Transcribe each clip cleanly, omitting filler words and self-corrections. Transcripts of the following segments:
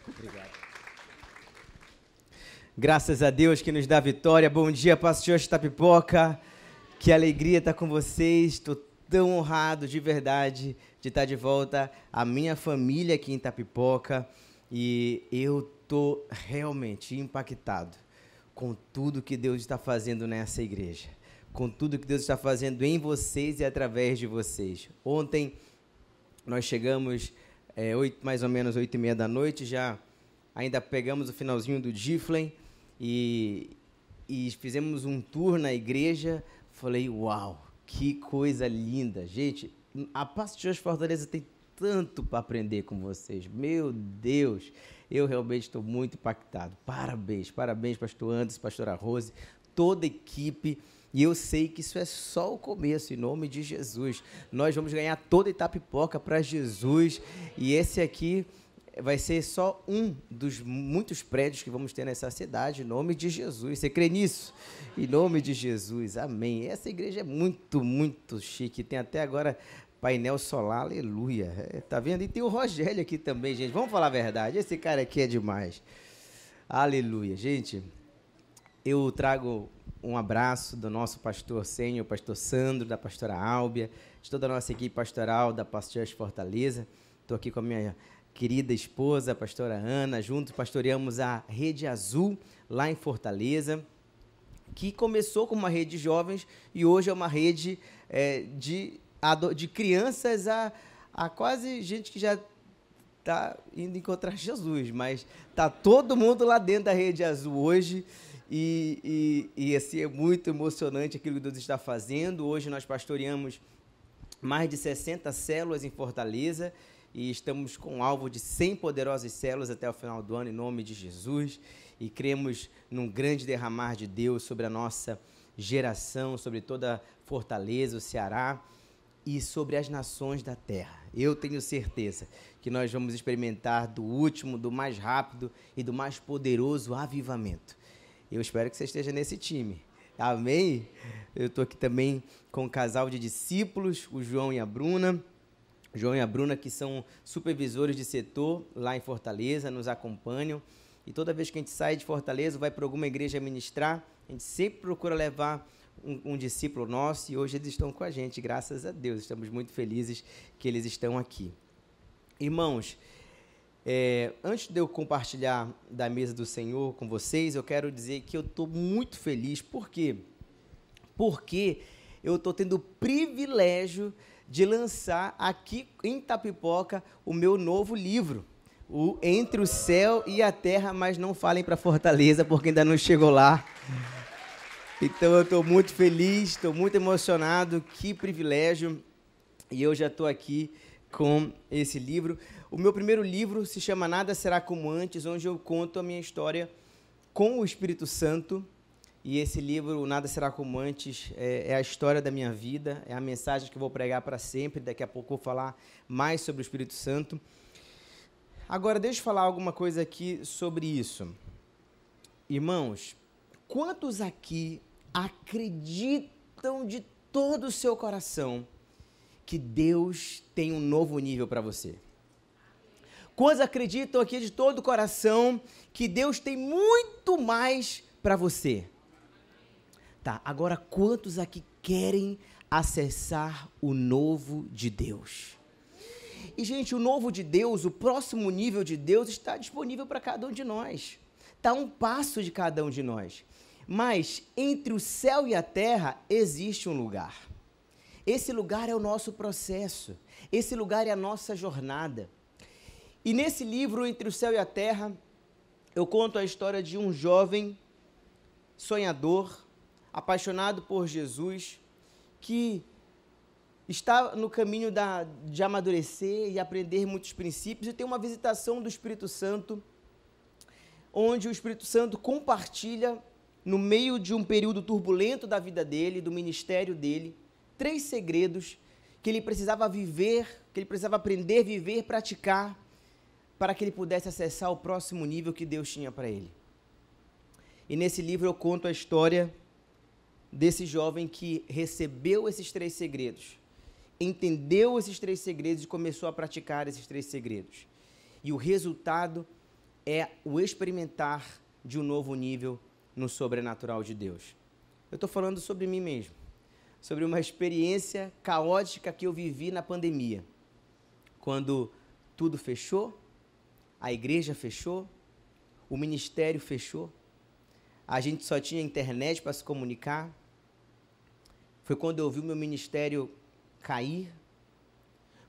Obrigado. Graças a Deus que nos dá vitória. Bom dia, pastor Itapipoca. Que alegria estar com vocês. Estou tão honrado, de verdade, de estar de volta à minha família aqui em Itapipoca. E eu estou realmente impactado com tudo que Deus está fazendo nessa igreja. Com tudo que Deus está fazendo em vocês e através de vocês. Ontem nós chegamos mais ou menos 8h30 da noite, já ainda pegamos o finalzinho do Giflen e fizemos um tour na igreja. Falei, uau, que coisa linda. Gente, a Pastor Fortaleza tem tanto para aprender com vocês. Meu Deus, eu realmente estou muito impactado. Parabéns, parabéns, pastor Anderson, pastora Rose, toda a equipe. E eu sei que isso é só o começo, em nome de Jesus. Nós vamos ganhar toda Itapipoca para Jesus. E esse aqui vai ser só um dos muitos prédios que vamos ter nessa cidade, em nome de Jesus. Você crê nisso? Em nome de Jesus, amém. Essa igreja é muito, muito chique. Tem até agora painel solar, aleluia. Tá vendo? E tem o Rogério aqui também, gente. Vamos falar a verdade, esse cara aqui é demais. Aleluia. Gente, eu trago um abraço do nosso pastor sênior, pastor Sandro, da pastora Álbia, de toda a nossa equipe pastoral da Pastor Fortaleza. Estou aqui com a minha querida esposa, a pastora Ana, juntos pastoreamos a Rede Azul, lá em Fortaleza, que começou como uma rede de jovens e hoje é uma rede de crianças a quase gente que já está indo encontrar Jesus, mas está todo mundo lá dentro da Rede Azul hoje. E assim, é muito emocionante aquilo que Deus está fazendo. Hoje nós pastoreamos mais de 60 células em Fortaleza e estamos com um alvo de 100 poderosas células até o final do ano, em nome de Jesus. E cremos num grande derramar de Deus sobre a nossa geração, sobre toda Fortaleza, o Ceará e sobre as nações da terra. Eu tenho certeza que nós vamos experimentar do último, do mais rápido e do mais poderoso avivamento. Eu espero que você esteja nesse time. Amém? Eu estou aqui também com um casal de discípulos, o João e a Bruna. O João e a Bruna, que são supervisores de setor lá em Fortaleza, nos acompanham. E toda vez que a gente sai de Fortaleza, vai para alguma igreja ministrar, a gente sempre procura levar um discípulo nosso. E hoje eles estão com a gente, graças a Deus. Estamos muito felizes que eles estão aqui. Irmãos, antes de eu compartilhar da mesa do Senhor com vocês, eu quero dizer que eu estou muito feliz. Por quê? Porque eu estou tendo o privilégio de lançar aqui em Itapipoca o meu novo livro, o Entre o Céu e a Terra, mas não falem para Fortaleza, porque ainda não chegou lá. Então eu estou muito feliz, estou muito emocionado, que privilégio, e eu já estou aqui com esse livro. O meu primeiro livro se chama Nada Será Como Antes, onde eu conto a minha história com o Espírito Santo. E esse livro, Nada Será Como Antes, é a história da minha vida, é a mensagem que eu vou pregar para sempre. Daqui a pouco eu vou falar mais sobre o Espírito Santo. Agora, deixa eu falar alguma coisa aqui sobre isso. Irmãos, quantos aqui acreditam de todo o seu coração que Deus tem um novo nível para você? Quantos acreditam aqui de todo o coração que Deus tem muito mais para você? Tá, agora quantos aqui querem acessar o novo de Deus? E, gente, o novo de Deus, o próximo nível de Deus está disponível para cada um de nós. Está a um passo de cada um de nós. Mas entre o céu e a terra existe um lugar. Esse lugar é o nosso processo. Esse lugar é a nossa jornada. E nesse livro, Entre o Céu e a Terra, eu conto a história de um jovem sonhador, apaixonado por Jesus, que está no caminho de amadurecer e aprender muitos princípios, e tem uma visitação do Espírito Santo, onde o Espírito Santo compartilha, no meio de um período turbulento da vida dele, do ministério dele, 3 segredos que ele precisava viver, que ele precisava aprender, viver, praticar, para que ele pudesse acessar o próximo nível que Deus tinha para ele. E nesse livro eu conto a história desse jovem que recebeu esses 3 segredos, entendeu esses 3 segredos e começou a praticar esses 3 segredos. E o resultado é o experimentar de um novo nível no sobrenatural de Deus. Eu estou falando sobre mim mesmo, sobre uma experiência caótica que eu vivi na pandemia, quando tudo fechou, a igreja fechou, o ministério fechou, a gente só tinha internet para se comunicar. Foi quando eu vi o meu ministério cair,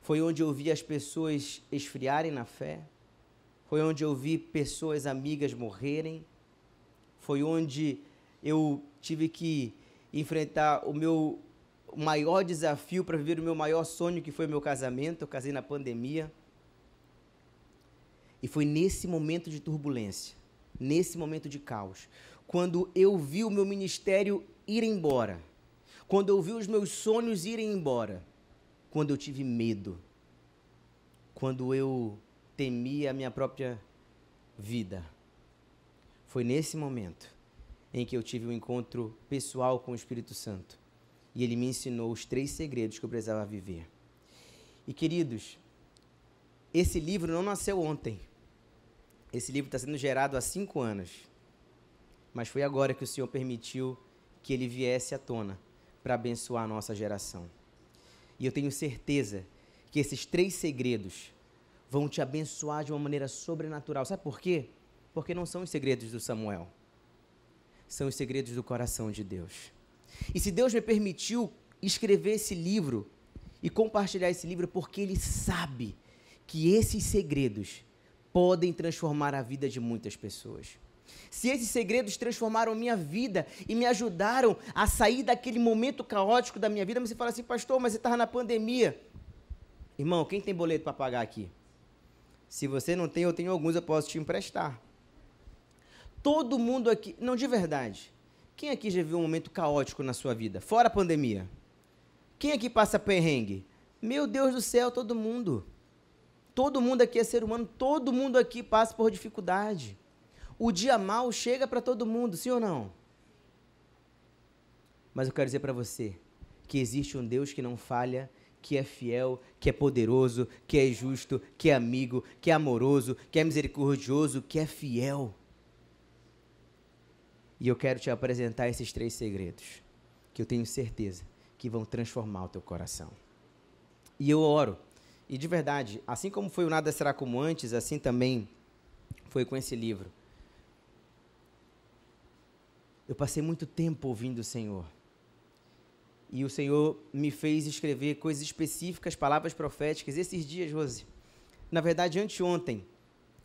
foi onde eu vi as pessoas esfriarem na fé, foi onde eu vi pessoas amigas morrerem, foi onde eu tive que enfrentar o meu maior desafio para viver o meu maior sonho, que foi o meu casamento. Eu casei na pandemia. E foi nesse momento de turbulência, nesse momento de caos, quando eu vi o meu ministério ir embora, quando eu vi os meus sonhos irem embora, quando eu tive medo, quando eu temia a minha própria vida. Foi nesse momento em que eu tive um encontro pessoal com o Espírito Santo. E ele me ensinou os 3 segredos que eu precisava viver. E, queridos, esse livro não nasceu ontem. Esse livro está sendo gerado há 5 anos. Mas foi agora que o Senhor permitiu que ele viesse à tona para abençoar a nossa geração. E eu tenho certeza que esses 3 segredos vão te abençoar de uma maneira sobrenatural. Sabe por quê? Porque não são os segredos do Samuel. São os segredos do coração de Deus. E se Deus me permitiu escrever esse livro e compartilhar esse livro, porque Ele sabe que esses segredos podem transformar a vida de muitas pessoas. Se esses segredos transformaram minha vida e me ajudaram a sair daquele momento caótico da minha vida, você fala assim, pastor, mas você estava na pandemia. Irmão, quem tem boleto para pagar aqui? Se você não tem, eu tenho alguns, eu posso te emprestar. Todo mundo aqui, não, de verdade, quem aqui já viu um momento caótico na sua vida, fora a pandemia? Quem aqui passa perrengue? Meu Deus do céu, todo mundo. Todo mundo aqui é ser humano, todo mundo aqui passa por dificuldade. O dia mau chega para todo mundo, sim ou não? Mas eu quero dizer para você que existe um Deus que não falha, que é fiel, que é poderoso, que é justo, que é amigo, que é amoroso, que é misericordioso, que é fiel. E eu quero te apresentar esses 3 segredos, que eu tenho certeza que vão transformar o teu coração. E eu oro, e de verdade, assim como foi o Nada Será Como Antes, assim também foi com esse livro. Eu passei muito tempo ouvindo o Senhor. E o Senhor me fez escrever coisas específicas, palavras proféticas. Esses dias, Rose, na verdade, anteontem,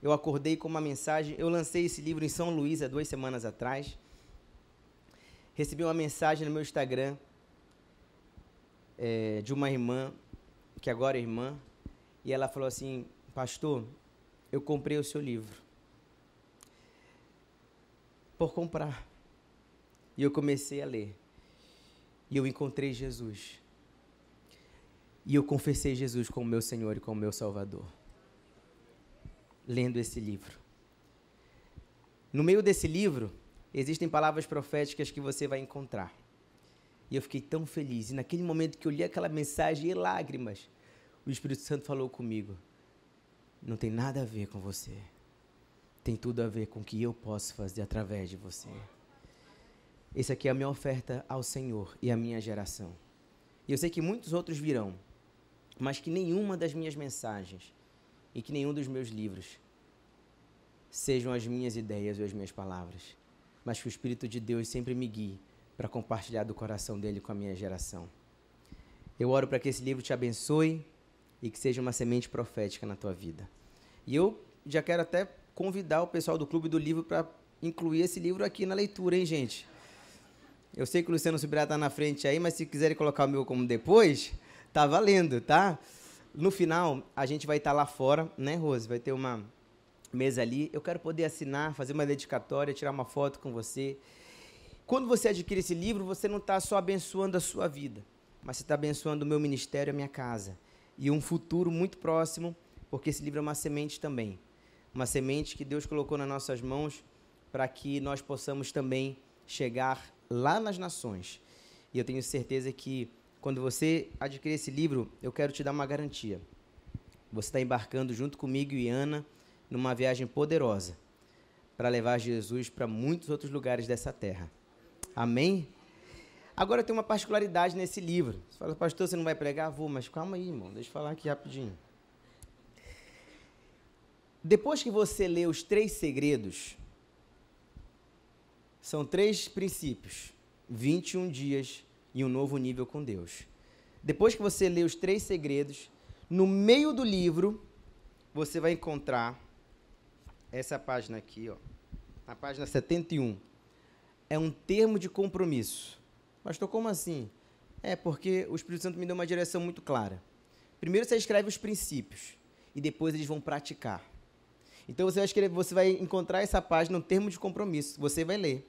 eu acordei com uma mensagem. Eu lancei esse livro em São Luís há 2 semanas atrás. Recebi uma mensagem no meu Instagram de uma irmã, que agora é irmã, e ela falou assim, pastor, eu comprei o seu livro. Por comprar. E eu comecei a ler. E eu encontrei Jesus. E eu confessei Jesus como meu Senhor e como meu Salvador. Lendo esse livro. No meio desse livro, existem palavras proféticas que você vai encontrar. E eu fiquei tão feliz. E naquele momento que eu li aquela mensagem, e lágrimas, o Espírito Santo falou comigo. Não tem nada a ver com você. Tem tudo a ver com o que eu posso fazer através de você. Essa aqui é a minha oferta ao Senhor e à minha geração. E eu sei que muitos outros virão, mas que nenhuma das minhas mensagens e que nenhum dos meus livros sejam as minhas ideias ou as minhas palavras, mas que o Espírito de Deus sempre me guie para compartilhar do coração dele com a minha geração. Eu oro para que esse livro te abençoe e que seja uma semente profética na tua vida. E eu já quero até convidar o pessoal do Clube do Livro para incluir esse livro aqui na leitura, hein, gente? Eu sei que o Luciano Subirá está na frente aí, mas se quiserem colocar o meu como depois, tá valendo, tá? No final, a gente vai estar lá fora, né, Rose? Vai ter uma mesa ali. Eu quero poder assinar, fazer uma dedicatória, tirar uma foto com você. Quando você adquire esse livro, você não está só abençoando a sua vida, mas você está abençoando o meu ministério, a minha casa. E um futuro muito próximo, porque esse livro é uma semente também. Uma semente que Deus colocou nas nossas mãos para que nós possamos também chegar lá nas nações. E eu tenho certeza que quando você adquirir esse livro, eu quero te dar uma garantia. Você está embarcando junto comigo e Ana numa viagem poderosa para levar Jesus para muitos outros lugares dessa terra. Amém? Agora tem uma particularidade nesse livro. Você fala, pastor, você não vai pregar? Vou, mas calma aí, irmão, deixa eu falar aqui rapidinho. Depois que você lê os 3 segredos, são 3 princípios, 21 dias e um novo nível com Deus. Depois que você lê os 3 segredos, no meio do livro, você vai encontrar essa página aqui, ó, a página 71. É um termo de compromisso. Pastor, como assim? É porque o Espírito Santo me deu uma direção muito clara. Primeiro você escreve os princípios e depois eles vão praticar. Então você vai encontrar essa página, um termo de compromisso. Você vai ler.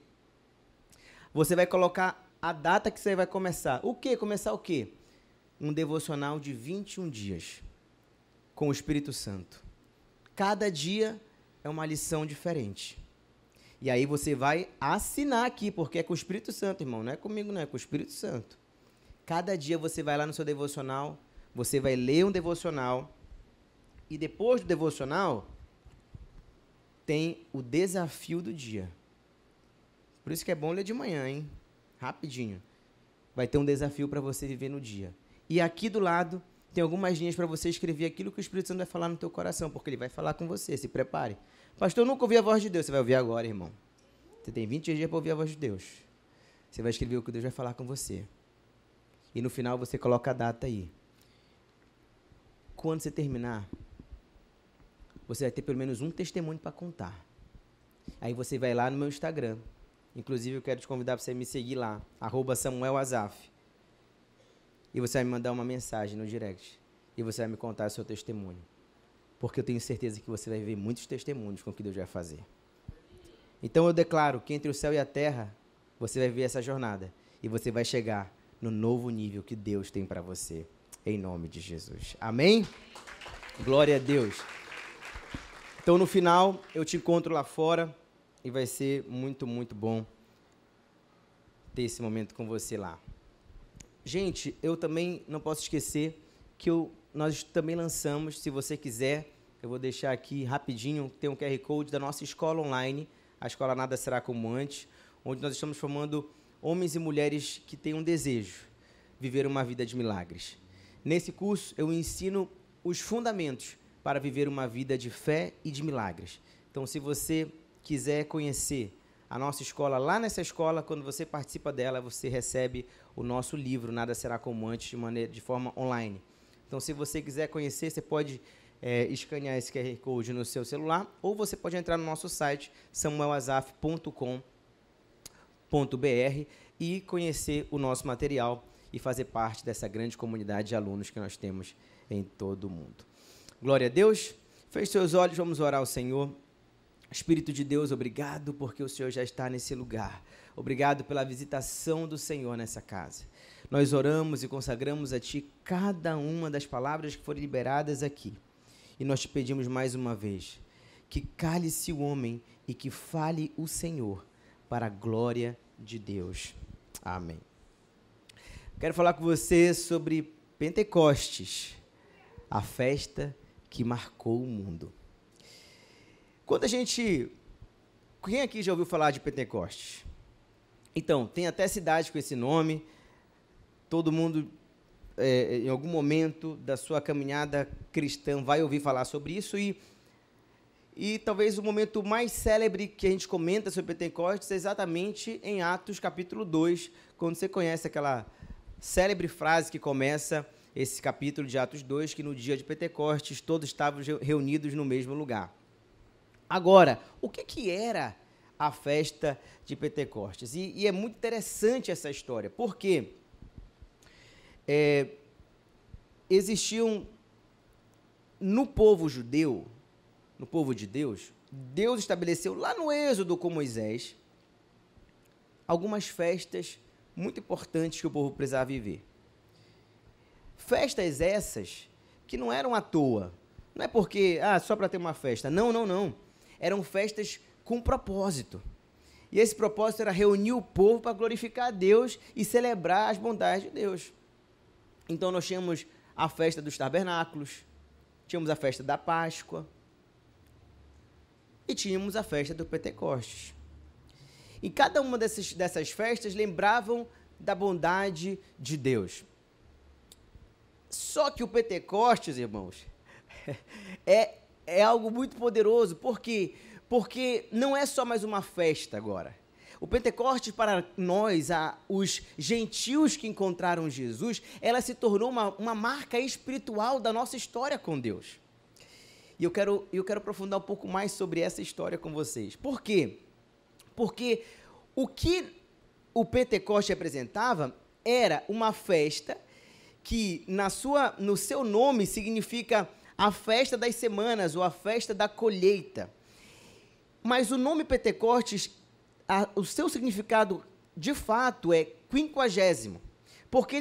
Você vai colocar a data que você vai começar. O quê? Começar o quê? Um devocional de 21 dias com o Espírito Santo. Cada dia é uma lição diferente. E aí você vai assinar aqui, porque é com o Espírito Santo, irmão. Não é comigo, não, é com o Espírito Santo. Cada dia você vai lá no seu devocional, você vai ler um devocional, e depois do devocional, tem o desafio do dia. Por isso que é bom ler de manhã, hein? Rapidinho. Vai ter um desafio para você viver no dia. E aqui do lado, tem algumas linhas para você escrever aquilo que o Espírito Santo vai falar no teu coração, porque ele vai falar com você, se prepare. Pastor, eu nunca ouvi a voz de Deus. Você vai ouvir agora, irmão. Você tem 20 dias para ouvir a voz de Deus. Você vai escrever o que Deus vai falar com você. E no final você coloca a data aí. Quando você terminar, você vai ter pelo menos um testemunho para contar. Aí você vai lá no meu Instagram. Inclusive, eu quero te convidar para você me seguir lá, @SamuelAzaf. E você vai me mandar uma mensagem no direct. E você vai me contar o seu testemunho. Porque eu tenho certeza que você vai ver muitos testemunhos com o que Deus vai fazer. Então eu declaro que entre o céu e a terra, você vai ver essa jornada. E você vai chegar no novo nível que Deus tem para você. Em nome de Jesus. Amém? Glória a Deus. Então no final, eu te encontro lá fora. E vai ser muito, muito bom ter esse momento com você lá. Gente, eu também não posso esquecer que nós também lançamos, se você quiser, eu vou deixar aqui rapidinho, tem um QR Code da nossa escola online, a Escola Nada Será Como Antes, onde nós estamos formando homens e mulheres que têm um desejo, viver uma vida de milagres. Nesse curso, eu ensino os fundamentos para viver uma vida de fé e de milagres. Então, se você quiser conhecer a nossa escola, lá nessa escola, quando você participa dela, você recebe o nosso livro, Nada Será Como Antes, de forma online. Então, se você quiser conhecer, você pode escanear esse QR Code no seu celular, ou você pode entrar no nosso site, samuelazaf.com.br, e conhecer o nosso material e fazer parte dessa grande comunidade de alunos que nós temos em todo o mundo. Glória a Deus. Feche seus olhos, vamos orar ao Senhor. Espírito de Deus, obrigado porque o Senhor já está nesse lugar. Obrigado pela visitação do Senhor nessa casa. Nós oramos e consagramos a Ti cada uma das palavras que foram liberadas aqui. E nós te pedimos mais uma vez, que cale-se o homem e que fale o Senhor, para a glória de Deus. Amém. Quero falar com você sobre Pentecostes, a festa que marcou o mundo. Quem aqui já ouviu falar de Pentecostes? Então, tem até cidade com esse nome. Todo mundo, em algum momento da sua caminhada cristã, vai ouvir falar sobre isso. E talvez o momento mais célebre que a gente comenta sobre Pentecostes é exatamente em Atos capítulo 2, quando você conhece aquela célebre frase que começa esse capítulo de Atos 2, que no dia de Pentecostes todos estavam reunidos no mesmo lugar. Agora, o que era a festa de Pentecostes? E é muito interessante essa história, porque existiam no povo judeu, no povo de Deus, Deus estabeleceu lá no Êxodo com Moisés algumas festas muito importantes que o povo precisava viver. Festas essas que não eram à toa, não é porque, só para ter uma festa, não. Eram festas com propósito. E esse propósito era reunir o povo para glorificar a Deus e celebrar as bondades de Deus. Então nós tínhamos a festa dos tabernáculos, tínhamos a festa da Páscoa, e tínhamos a festa do Pentecostes. E cada uma dessas festas lembravam da bondade de Deus. Só que o Pentecostes, irmãos, é algo muito poderoso. Por quê? Porque não é só mais uma festa agora. O Pentecostes, para nós, os gentios que encontraram Jesus, ela se tornou uma marca espiritual da nossa história com Deus. E eu quero aprofundar um pouco mais sobre essa história com vocês. Por quê? Porque o que o Pentecostes representava era uma festa que no seu nome significa a festa das semanas ou a festa da colheita. Mas o nome Pentecostes, o seu significado de fato é 50º, porque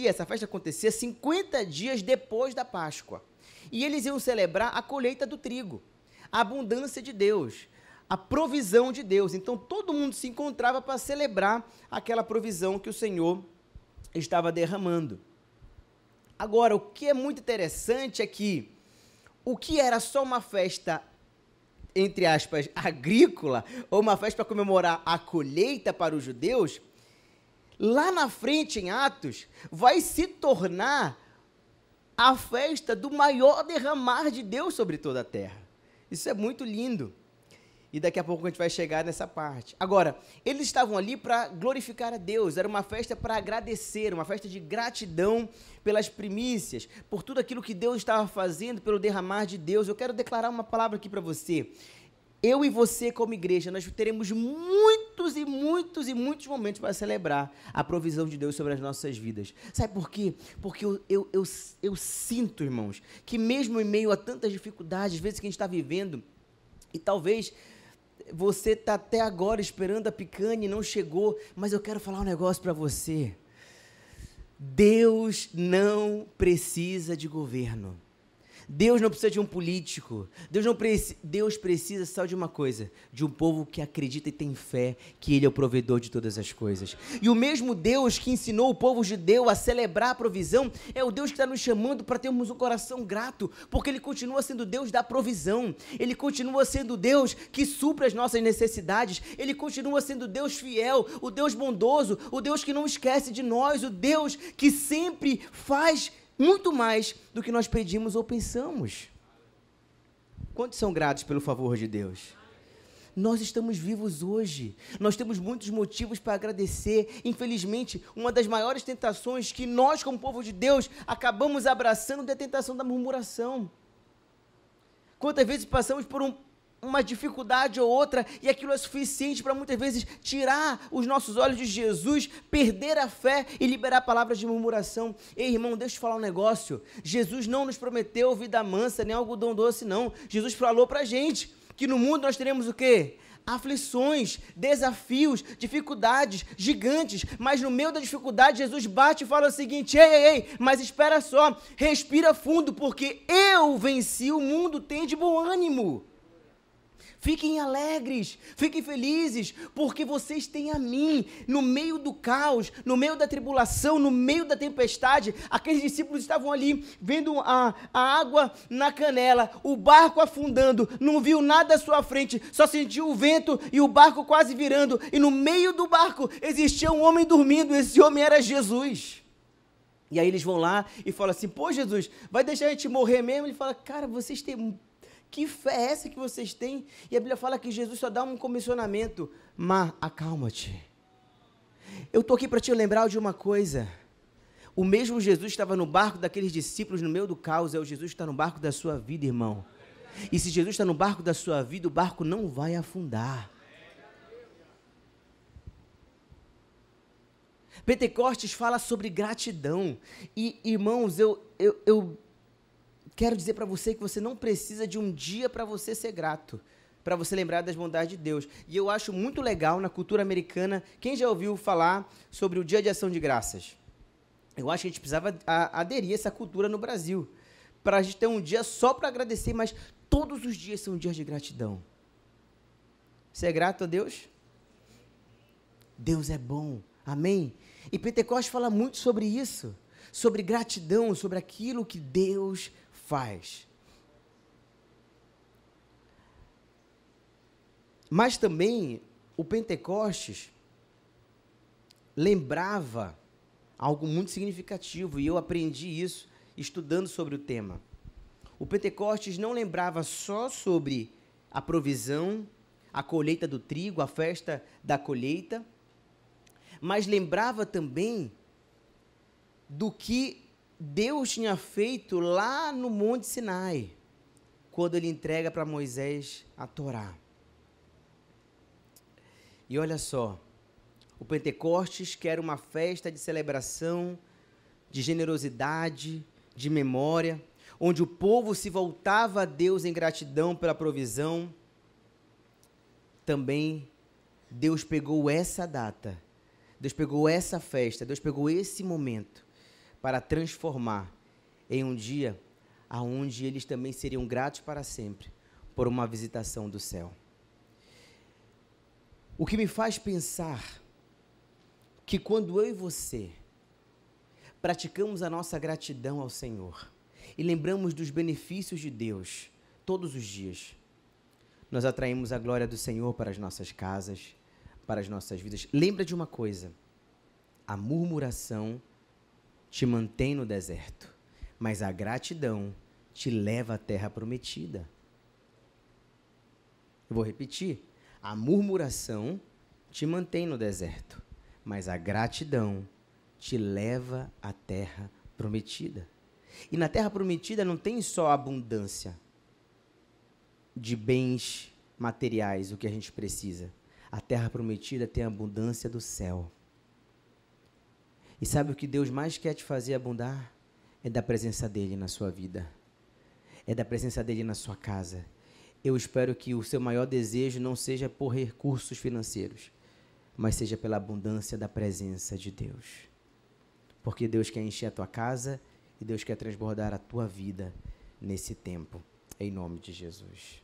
essa festa acontecia 50 dias depois da Páscoa. E eles iam celebrar a colheita do trigo, a abundância de Deus, a provisão de Deus. Então todo mundo se encontrava para celebrar aquela provisão que o Senhor estava derramando. Agora, o que é muito interessante é que o que era só uma festa, entre aspas, agrícola, ou uma festa para comemorar a colheita para os judeus, lá na frente, em Atos, vai se tornar a festa do maior derramar de Deus sobre toda a terra. Isso é muito lindo. E daqui a pouco a gente vai chegar nessa parte. Agora, eles estavam ali para glorificar a Deus, era uma festa para agradecer, uma festa de gratidão pelas primícias, por tudo aquilo que Deus estava fazendo, pelo derramar de Deus. Eu quero declarar uma palavra aqui para você. Eu e você, como igreja, nós teremos muitos e muitos e muitos momentos para celebrar a provisão de Deus sobre as nossas vidas. Sabe por quê? Porque eu sinto, irmãos, que mesmo em meio a tantas dificuldades, às vezes que a gente está vivendo, e talvez você está até agora esperando a picanha e não chegou, mas eu quero falar um negócio para você. Deus não precisa de governo. Deus não precisa de um político. Deus precisa só de uma coisa, de um povo que acredita e tem fé que Ele é o provedor de todas as coisas. E o mesmo Deus que ensinou o povo judeu a celebrar a provisão é o Deus que está nos chamando para termos um coração grato, porque Ele continua sendo Deus da provisão. Ele continua sendo Deus que supre as nossas necessidades. Ele continua sendo Deus fiel, o Deus bondoso, o Deus que não esquece de nós, o Deus que sempre faz muito mais do que nós pedimos ou pensamos. Quantos são gratos pelo favor de Deus? Nós estamos vivos hoje, nós temos muitos motivos para agradecer. Infelizmente, uma das maiores tentações que nós, como povo de Deus, acabamos abraçando é a tentação da murmuração. Quantas vezes passamos por uma dificuldade ou outra, e aquilo é suficiente para muitas vezes tirar os nossos olhos de Jesus, perder a fé e liberar palavras de murmuração. Ei, irmão, deixa eu te falar um negócio. Jesus não nos prometeu vida mansa, nem algodão doce, não. Jesus falou para a gente que no mundo nós teremos o quê? Aflições, desafios, dificuldades gigantes, mas no meio da dificuldade Jesus bate e fala o seguinte: ei, mas espera só, respira fundo, porque eu venci o mundo, tem de bom ânimo. Fiquem alegres, fiquem felizes, porque vocês têm a mim. No meio do caos, no meio da tribulação, no meio da tempestade, aqueles discípulos estavam ali, vendo a água na canela, o barco afundando, não viu nada à sua frente, só sentiu o vento e o barco quase virando, e no meio do barco existia um homem dormindo, esse homem era Jesus. E aí eles vão lá e falam assim: pô, Jesus, vai deixar a gente morrer mesmo? Ele fala: cara, vocês têm... que fé é essa que vocês têm? E a Bíblia fala que Jesus só dá um comissionamento: Mar, acalma-te. Eu estou aqui para te lembrar de uma coisa. O mesmo Jesus estava no barco daqueles discípulos no meio do caos, é o Jesus que está no barco da sua vida, irmão. E se Jesus está no barco da sua vida, o barco não vai afundar. Pentecostes fala sobre gratidão. E, irmãos, eu quero dizer para você que você não precisa de um dia para você ser grato, para você lembrar das bondades de Deus. E eu acho muito legal na cultura americana, quem já ouviu falar sobre o Dia de Ação de Graças? Eu acho que a gente precisava aderir a essa cultura no Brasil, para a gente ter um dia só para agradecer, mas todos os dias são dias de gratidão. Você é grato a Deus? Deus é bom, amém? E Pentecostes fala muito sobre isso, sobre gratidão, sobre aquilo que Deus faz. Mas também o Pentecostes lembrava algo muito significativo, e eu aprendi isso estudando sobre o tema. O Pentecostes não lembrava só sobre a provisão, a colheita do trigo, a festa da colheita, mas lembrava também do que Deus tinha feito lá no Monte Sinai, quando ele entrega para Moisés a Torá. E olha só, o Pentecostes quer uma festa de celebração, de generosidade, de memória, onde o povo se voltava a Deus em gratidão pela provisão. Também Deus pegou essa data, Deus pegou essa festa, Deus pegou esse momento para transformar em um dia onde eles também seriam gratos para sempre por uma visitação do céu. O que me faz pensar que quando eu e você praticamos a nossa gratidão ao Senhor e lembramos dos benefícios de Deus todos os dias, nós atraímos a glória do Senhor para as nossas casas, para as nossas vidas. Lembra de uma coisa: a murmuração te mantém no deserto, mas a gratidão te leva à terra prometida. Eu vou repetir: a murmuração te mantém no deserto, mas a gratidão te leva à terra prometida. E na terra prometida não tem só abundância de bens materiais, o que a gente precisa. A terra prometida tem a abundância do céu. E sabe o que Deus mais quer te fazer abundar? É da presença dEle na sua vida. É da presença dEle na sua casa. Eu espero que o seu maior desejo não seja por recursos financeiros, mas seja pela abundância da presença de Deus. Porque Deus quer encher a tua casa e Deus quer transbordar a tua vida nesse tempo, em nome de Jesus.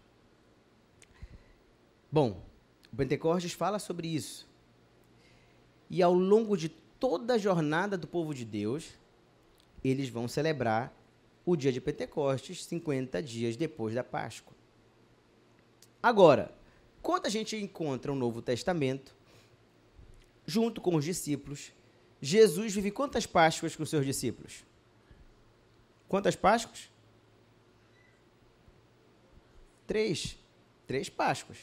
Bom, o Pentecostes fala sobre isso. E ao longo de toda a jornada do povo de Deus, eles vão celebrar o dia de Pentecostes, 50 dias depois da Páscoa. Agora, quando a gente encontra o Novo Testamento, junto com os discípulos, Jesus vive quantas Páscoas com os seus discípulos? Quantas Páscoas? 3. 3 Páscoas.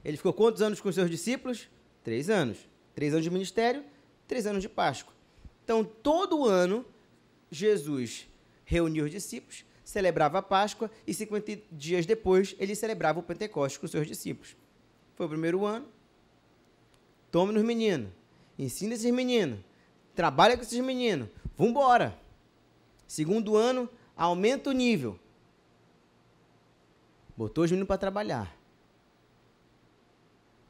Ele ficou quantos anos com os seus discípulos? 3 anos. 3 anos de ministério, 3 anos de Páscoa. Então, todo ano, Jesus reunia os discípulos, celebrava a Páscoa e 50 dias depois ele celebrava o Pentecostes com os seus discípulos. Foi o primeiro ano. Tome nos meninos, ensina esses meninos, trabalha com esses meninos, vambora. Segundo ano, aumenta o nível. Botou os meninos para trabalhar.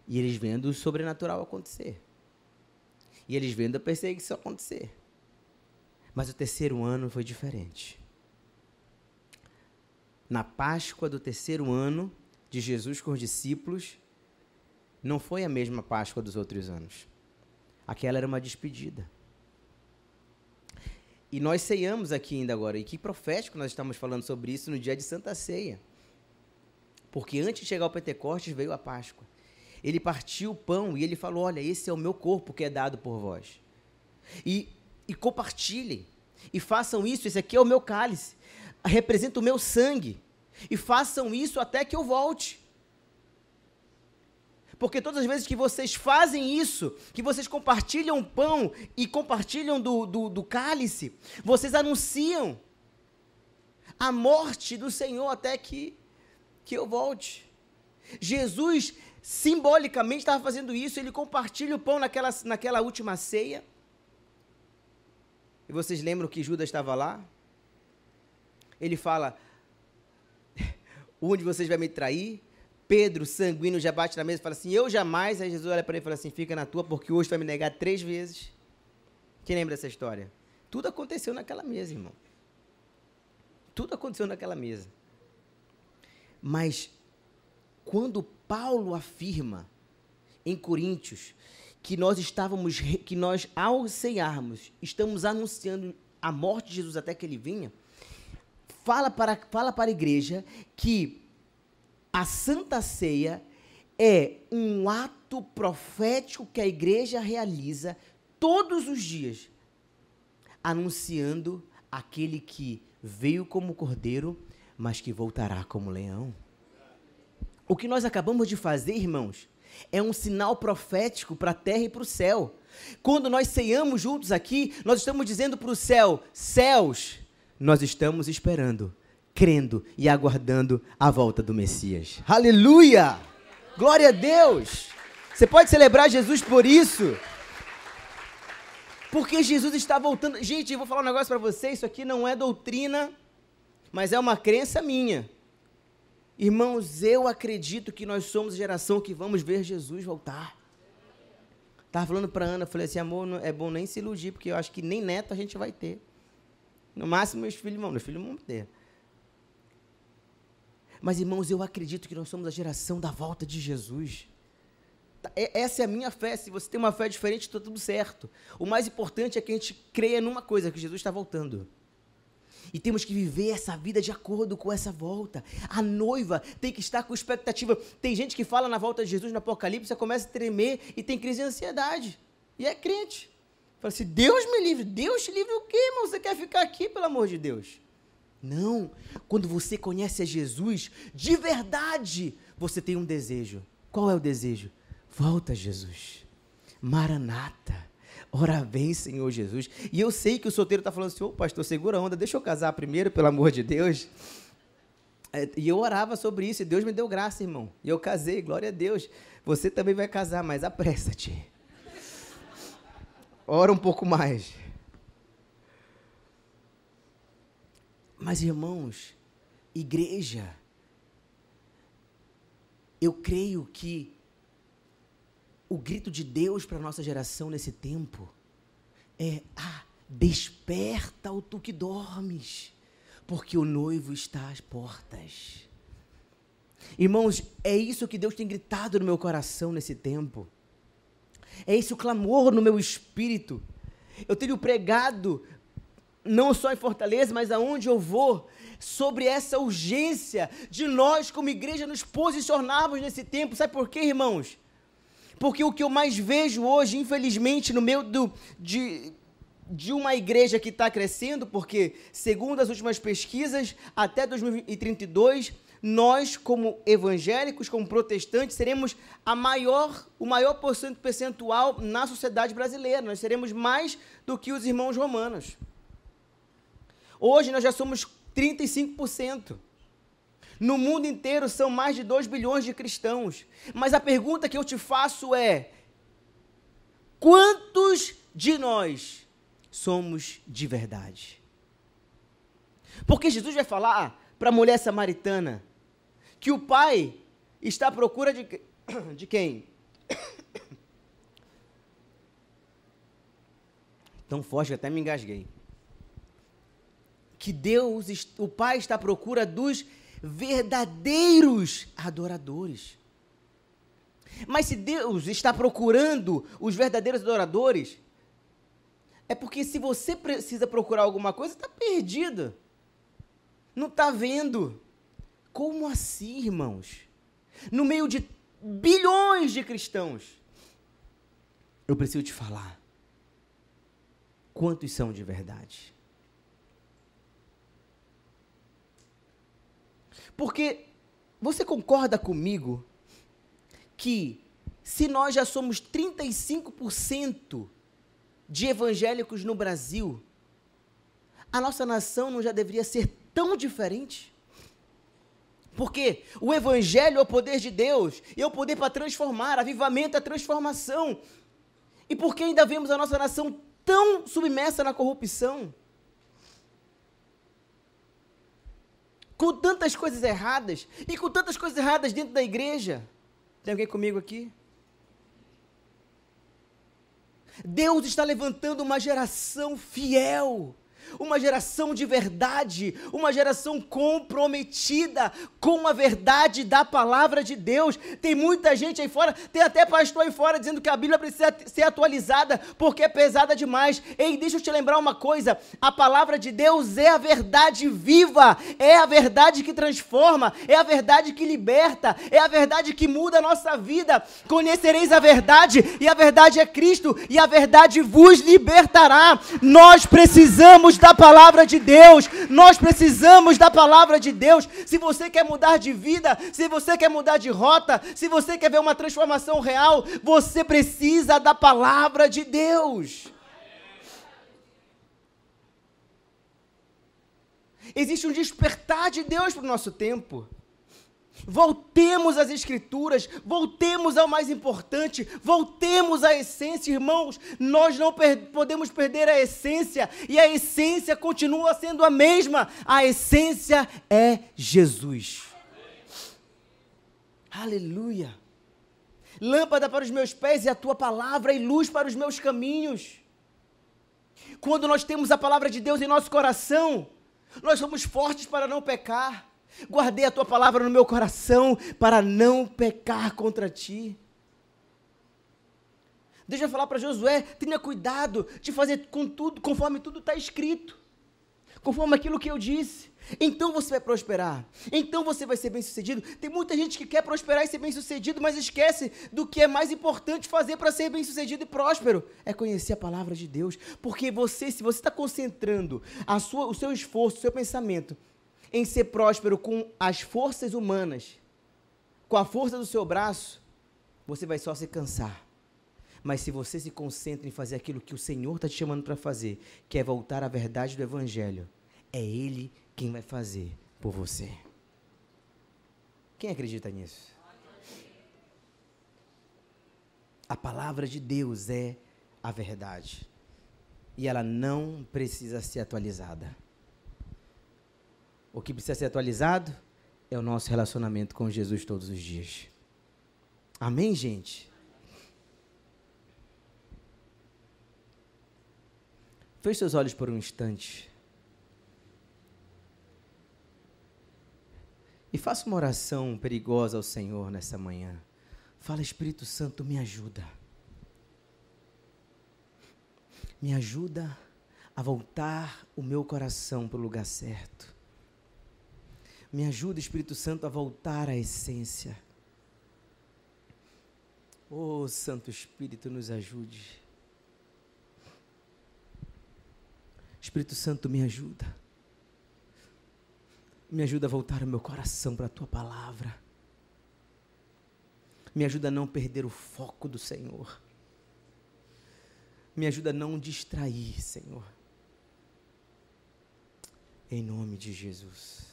E eles vendo o sobrenatural acontecer. E eles vendo a perseguição acontecer. Mas o terceiro ano foi diferente. Na Páscoa do terceiro ano de Jesus com os discípulos, não foi a mesma Páscoa dos outros anos. Aquela era uma despedida. E nós ceiamos aqui ainda agora. E que profético nós estamos falando sobre isso no dia de Santa Ceia. Porque antes de chegar ao Pentecostes veio a Páscoa. Ele partiu o pão e ele falou: olha, esse é o meu corpo que é dado por vós. E compartilhem. E façam isso, esse aqui é o meu cálice. Representa o meu sangue. E façam isso até que eu volte. Porque todas as vezes que vocês fazem isso, que vocês compartilham o pão e compartilham do cálice, vocês anunciam a morte do Senhor até que eu volte. Jesus, simbolicamente, estava fazendo isso. Ele compartilha o pão naquela última ceia. E vocês lembram que Judas estava lá? Ele fala: onde vocês vão me trair? Pedro, sanguíneo, já bate na mesa e fala assim: eu jamais. Aí Jesus olha para ele e fala assim: fica na tua, porque hoje tu vai me negar 3 vezes. Quem lembra dessa história? Tudo aconteceu naquela mesa, irmão. Tudo aconteceu naquela mesa. Mas quando Paulo afirma em Coríntios que nós ao ceiarmos, estamos anunciando a morte de Jesus até que ele vinha, fala para a igreja que a Santa Ceia é um ato profético que a igreja realiza todos os dias, anunciando aquele que veio como cordeiro, mas que voltará como leão. O que nós acabamos de fazer, irmãos, é um sinal profético para a terra e para o céu. Quando nós ceiamos juntos aqui, nós estamos dizendo para o céu: céus, nós estamos esperando, crendo e aguardando a volta do Messias. Aleluia! Glória a Deus! Você pode celebrar Jesus por isso? Porque Jesus está voltando. Gente, eu vou falar um negócio para vocês, isso aqui não é doutrina, mas é uma crença minha. Irmãos, eu acredito que nós somos a geração que vamos ver Jesus voltar. Estava falando para a Ana, falei assim: amor, não é bom nem se iludir, porque eu acho que nem neto a gente vai ter. No máximo meus filhos vão ter. Mas, irmãos, eu acredito que nós somos a geração da volta de Jesus. Essa é a minha fé. Se você tem uma fé diferente, está tudo certo. O mais importante é que a gente creia numa coisa, que Jesus está voltando. E temos que viver essa vida de acordo com essa volta. A noiva tem que estar com expectativa. Tem gente que fala na volta de Jesus no Apocalipse, começa a tremer e tem crise de ansiedade. E é crente. Fala assim: Deus me livre. Deus te livre o quê, irmão? Você quer ficar aqui, pelo amor de Deus? Não. Quando você conhece a Jesus, de verdade, você tem um desejo. Qual é o desejo? Volta, Jesus. Maranata. Ora vem, Senhor Jesus. E eu sei que o solteiro está falando assim: ô pastor, segura a onda, deixa eu casar primeiro, pelo amor de Deus. E eu orava sobre isso, e Deus me deu graça, irmão. E eu casei, glória a Deus. Você também vai casar, mas apressa-te. Ora um pouco mais. Mas, irmãos, igreja, eu creio que o grito de Deus para a nossa geração nesse tempo é: desperta, ó tu que dormes, porque o noivo está às portas. Irmãos, é isso que Deus tem gritado no meu coração nesse tempo. É esse o clamor no meu espírito. Eu tenho pregado, não só em Fortaleza, mas aonde eu vou, sobre essa urgência de nós, como igreja, nos posicionarmos nesse tempo. Sabe por quê, irmãos? Porque o que eu mais vejo hoje, infelizmente, no meio de uma igreja que está crescendo, porque, segundo as últimas pesquisas, até 2032, nós, como evangélicos, como protestantes, seremos o maior percentual na sociedade brasileira. Nós seremos mais do que os irmãos romanos. Hoje nós já somos 35%. No mundo inteiro são mais de 2 bilhões de cristãos. Mas a pergunta que eu te faço é: quantos de nós somos de verdade? Porque Jesus vai falar para a mulher samaritana que o pai está à procura de quem? Tão forte que até me engasguei. Que o pai está à procura dos verdadeiros adoradores. Mas se Deus está procurando os verdadeiros adoradores, é porque se você precisa procurar alguma coisa, está perdido. Não está vendo. Como assim, irmãos? No meio de bilhões de cristãos, eu preciso te falar quantos são de verdade. Porque você concorda comigo que se nós já somos 35% de evangélicos no Brasil, a nossa nação não já deveria ser tão diferente? Porque o evangelho é o poder de Deus, e é o poder para transformar, avivamento é transformação. E por que ainda vemos a nossa nação tão submersa na corrupção? Com tantas coisas erradas, e com tantas coisas erradas dentro da igreja. Tem alguém comigo aqui? Deus está levantando uma geração fiel, uma geração de verdade, uma geração comprometida com a verdade da palavra de Deus. Tem muita gente aí fora, tem até pastor aí fora dizendo que a Bíblia precisa ser atualizada porque é pesada demais. Ei, deixa eu te lembrar uma coisa, a palavra de Deus é a verdade viva, é a verdade que transforma, é a verdade que liberta, é a verdade que muda a nossa vida. Conhecereis a verdade e a verdade é Cristo e a verdade vos libertará. Nós precisamos da palavra de Deus, nós precisamos da palavra de Deus. Se você quer mudar de vida, se você quer mudar de rota, se você quer ver uma transformação real, você precisa da palavra de Deus. Existe um despertar de Deus para o nosso tempo. Voltemos às Escrituras, voltemos ao mais importante, voltemos à essência, irmãos. Nós não podemos perder a essência, e a essência continua sendo a mesma. A essência é Jesus. Aleluia. Lâmpada para os meus pés é a tua palavra e luz para os meus caminhos. Quando nós temos a palavra de Deus em nosso coração, nós somos fortes para não pecar. Guardei a tua palavra no meu coração para não pecar contra ti. Deixa eu falar para Josué, tenha cuidado de fazer com tudo, conforme tudo está escrito, conforme aquilo que eu disse. Então você vai prosperar, então você vai ser bem sucedido. Tem muita gente que quer prosperar e ser bem sucedido, mas esquece do que é mais importante fazer para ser bem sucedido e próspero, é conhecer a palavra de Deus. Porque você, se você está concentrando o seu esforço, o seu pensamento em ser próspero com as forças humanas, com a força do seu braço, você vai só se cansar. Mas se você se concentra em fazer aquilo que o Senhor está te chamando para fazer, que é voltar à verdade do Evangelho, é Ele quem vai fazer por você. Quem acredita nisso? A palavra de Deus é a verdade. E ela não precisa ser atualizada. O que precisa ser atualizado é o nosso relacionamento com Jesus todos os dias. Amém, gente? Feche seus olhos por um instante. E faça uma oração perigosa ao Senhor nessa manhã. Fala, Espírito Santo, me ajuda. Me ajuda a voltar o meu coração para o lugar certo. Me ajuda, Espírito Santo, a voltar à essência. Oh, Santo Espírito, nos ajude. Espírito Santo, me ajuda. Me ajuda a voltar o meu coração para a Tua palavra. Me ajuda a não perder o foco do Senhor. Me ajuda a não distrair, Senhor. Em nome de Jesus.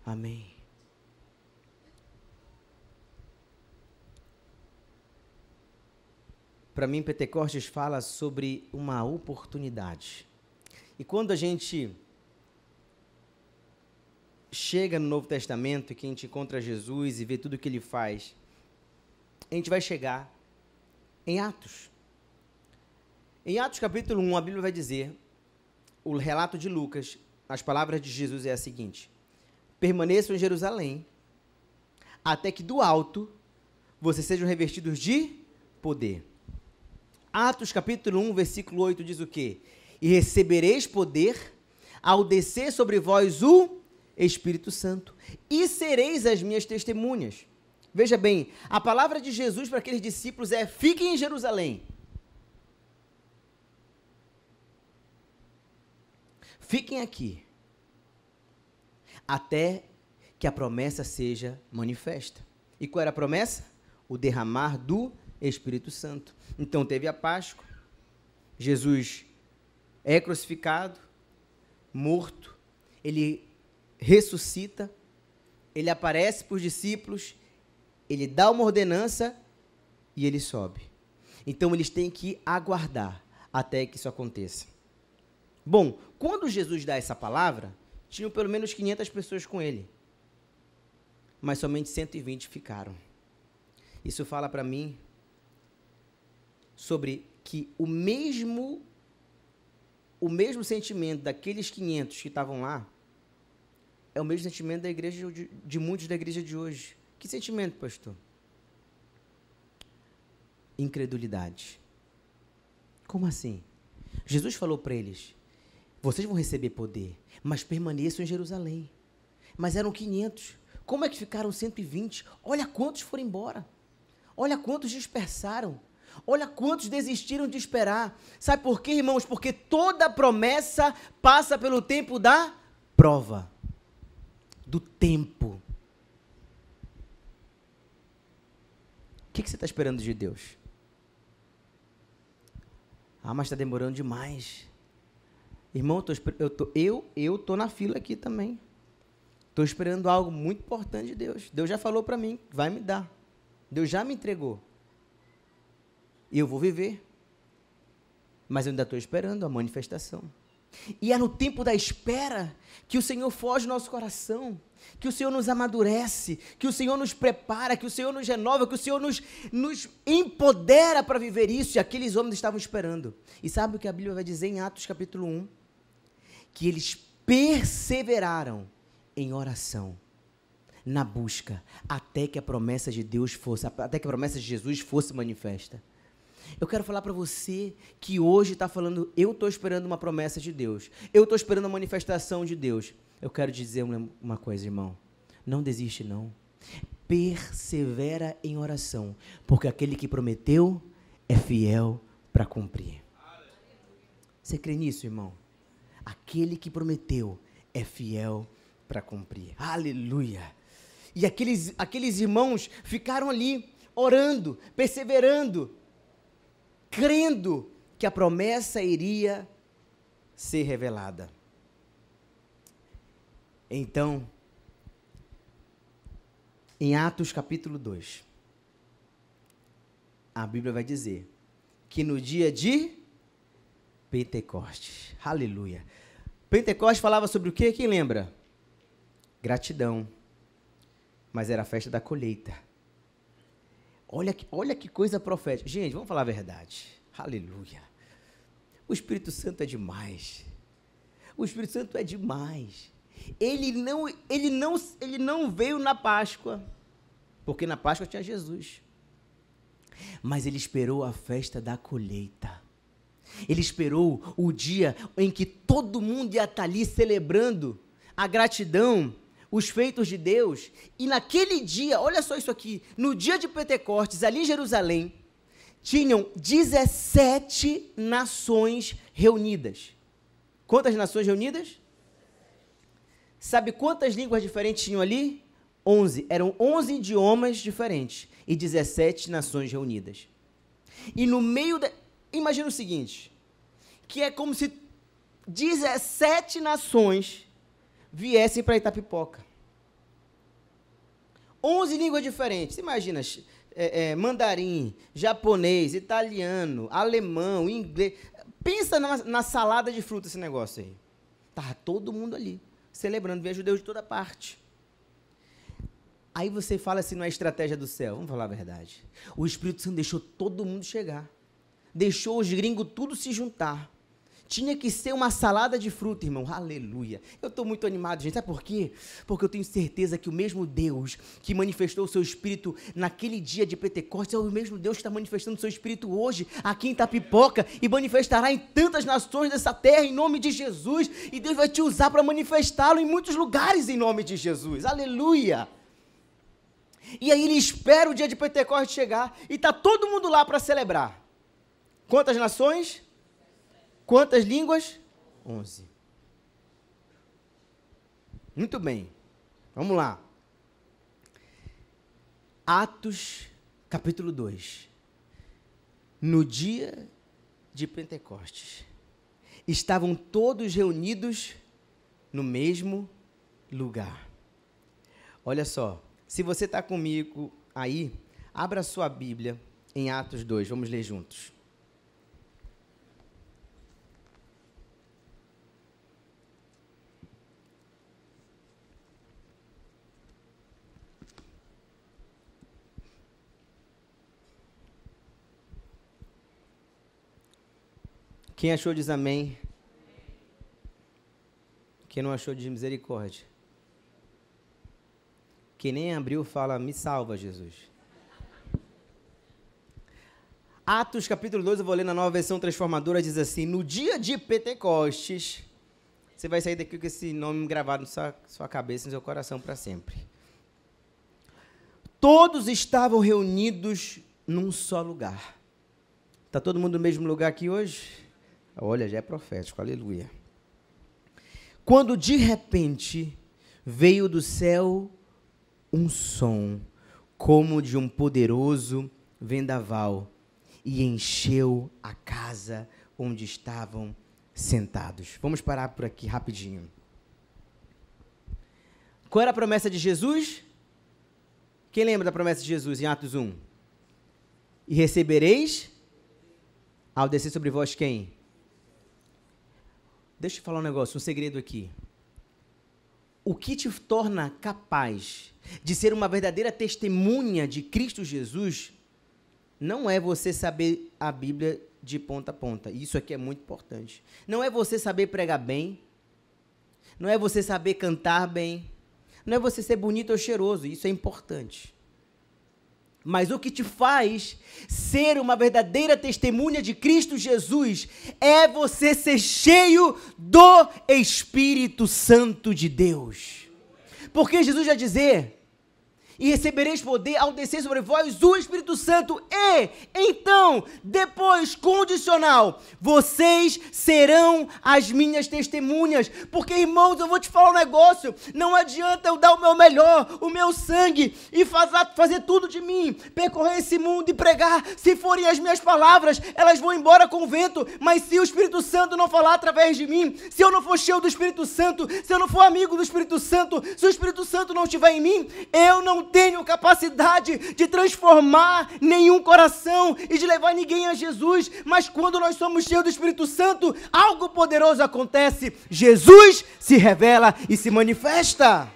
Amém. Para mim, Pentecostes fala sobre uma oportunidade. E quando a gente chega no Novo Testamento, que a gente encontra Jesus e vê tudo o que Ele faz, a gente vai chegar em Atos. Em Atos capítulo 1, a Bíblia vai dizer, o relato de Lucas, as palavras de Jesus é a seguinte: permaneçam em Jerusalém, até que do alto vocês sejam revestidos de poder. Atos capítulo 1, versículo 8 diz o quê? E recebereis poder ao descer sobre vós o Espírito Santo, e sereis as minhas testemunhas. Veja bem, a palavra de Jesus para aqueles discípulos é: fiquem em Jerusalém. Fiquem aqui, até que a promessa seja manifesta. E qual era a promessa? O derramar do Espírito Santo. Então teve a Páscoa, Jesus é crucificado, morto, ele ressuscita, ele aparece para os discípulos, ele dá uma ordenança e ele sobe. Então eles têm que aguardar até que isso aconteça. Bom, quando Jesus dá essa palavra, tinham pelo menos 500 pessoas com ele, mas somente 120 ficaram. Isso fala para mim sobre que o mesmo o mesmo sentimento daqueles 500 que estavam lá é o mesmo sentimento da igreja de muitos da igreja de hoje. Que sentimento, pastor? Incredulidade. Como assim? Jesus falou para eles: vocês vão receber poder, mas permaneçam em Jerusalém. Mas eram 500. Como é que ficaram 120? Olha quantos foram embora. Olha quantos dispersaram. Olha quantos desistiram de esperar. Sabe por quê, irmãos? Porque toda promessa passa pelo tempo da prova. Do tempo. O que você está esperando de Deus? Ah, mas está demorando demais. Irmão, eu tô na fila aqui também. Estou esperando algo muito importante de Deus. Deus já falou para mim, vai me dar. Deus já me entregou. E eu vou viver. Mas eu ainda estou esperando a manifestação. E é no tempo da espera que o Senhor foge do nosso coração, que o Senhor nos amadurece, que o Senhor nos prepara, que o Senhor nos renova, que o Senhor nos empodera para viver isso. E aqueles homens estavam esperando. E sabe o que a Bíblia vai dizer em Atos capítulo 1? Que eles perseveraram em oração, na busca, até que a promessa de Deus fosse, até que a promessa de Jesus fosse manifesta. Eu quero falar para você que hoje está falando, eu estou esperando uma promessa de Deus, eu estou esperando a manifestação de Deus. Eu quero dizer uma coisa, irmão, não desiste não, persevera em oração, porque aquele que prometeu é fiel para cumprir. Você crê nisso, irmão? Aquele que prometeu é fiel para cumprir. Aleluia! E aqueles irmãos ficaram ali, orando, perseverando, crendo que a promessa iria ser revelada. Então, em Atos capítulo 2, a Bíblia vai dizer que no dia de Pentecostes, aleluia. Pentecostes falava sobre o quê? Quem lembra? Gratidão. Mas era a festa da colheita. Olha que coisa profética. Gente, vamos falar a verdade. Aleluia. O Espírito Santo é demais. O Espírito Santo é demais. Ele não veio na Páscoa, porque na Páscoa tinha Jesus. Mas ele esperou a festa da colheita. Ele esperou o dia em que todo mundo ia estar ali celebrando a gratidão, os feitos de Deus. E naquele dia, olha só isso aqui, no dia de Pentecostes, ali em Jerusalém, tinham 17 nações reunidas. Quantas nações reunidas? Sabe quantas línguas diferentes tinham ali? 11. Eram 11 idiomas diferentes e 17 nações reunidas. E no meio da... Imagina o seguinte, que é como se 17 nações viessem para Itapipoca. 11 línguas diferentes. Imagina, mandarim, japonês, italiano, alemão, inglês. Pensa na salada de fruta esse negócio aí. Estava todo mundo ali, celebrando, via judeus de toda parte. Aí você fala assim, não é estratégia do céu. Vamos falar a verdade. O Espírito Santo deixou todo mundo chegar. Deixou os gringos tudo se juntar. Tinha que ser uma salada de fruta, irmão. Aleluia. Eu estou muito animado, gente. Sabe por quê? Porque eu tenho certeza que o mesmo Deus que manifestou o seu Espírito naquele dia de Pentecostes é o mesmo Deus que está manifestando o seu Espírito hoje, aqui em Itapipoca, e manifestará em tantas nações dessa terra, em nome de Jesus. E Deus vai te usar para manifestá-lo em muitos lugares, em nome de Jesus. Aleluia. E aí ele espera o dia de Pentecostes chegar e está todo mundo lá para celebrar. Quantas nações? Quantas línguas? 11. Muito bem. Vamos lá. Atos, capítulo 2. No dia de Pentecostes, estavam todos reunidos no mesmo lugar. Olha só, se você está comigo aí, abra a sua Bíblia em Atos 2, vamos ler juntos. Quem achou diz amém. Quem não achou de misericórdia? Quem nem abriu fala, me salva, Jesus. Atos capítulo 2, eu vou ler na Nova Versão Transformadora, diz assim: no dia de Pentecostes, você vai sair daqui com esse nome gravado na sua cabeça, no seu coração para sempre. Todos estavam reunidos num só lugar. Está todo mundo no mesmo lugar aqui hoje? Olha, já é profético, aleluia. Quando de repente veio do céu um som, como de um poderoso vendaval, e encheu a casa onde estavam sentados. Vamos parar por aqui rapidinho. Qual era a promessa de Jesus? Quem lembra da promessa de Jesus em Atos 1? E recebereis ao descer sobre vós quem? Deixa eu falar um negócio, um segredo aqui. O que te torna capaz de ser uma verdadeira testemunha de Cristo Jesus não é você saber a Bíblia de ponta a ponta. Isso aqui é muito importante. Não é você saber pregar bem. Não é você saber cantar bem. Não é você ser bonito ou cheiroso. Isso é importante. Mas o que te faz ser uma verdadeira testemunha de Cristo Jesus é você ser cheio do Espírito Santo de Deus. Porque Jesus vai dizer: e recebereis poder ao descer sobre vós o Espírito Santo, e então, depois, condicional, vocês serão as minhas testemunhas. Porque, irmãos, eu vou te falar um negócio, não adianta eu dar o meu melhor, o meu sangue, e fazer tudo de mim, percorrer esse mundo e pregar. Se forem as minhas palavras, elas vão embora com o vento, mas se o Espírito Santo não falar através de mim, se eu não for cheio do Espírito Santo, se eu não for amigo do Espírito Santo, se o Espírito Santo não estiver em mim, eu não tenho capacidade de transformar nenhum coração e de levar ninguém a Jesus. Mas quando nós somos cheios do Espírito Santo, algo poderoso acontece. Jesus se revela e se manifesta.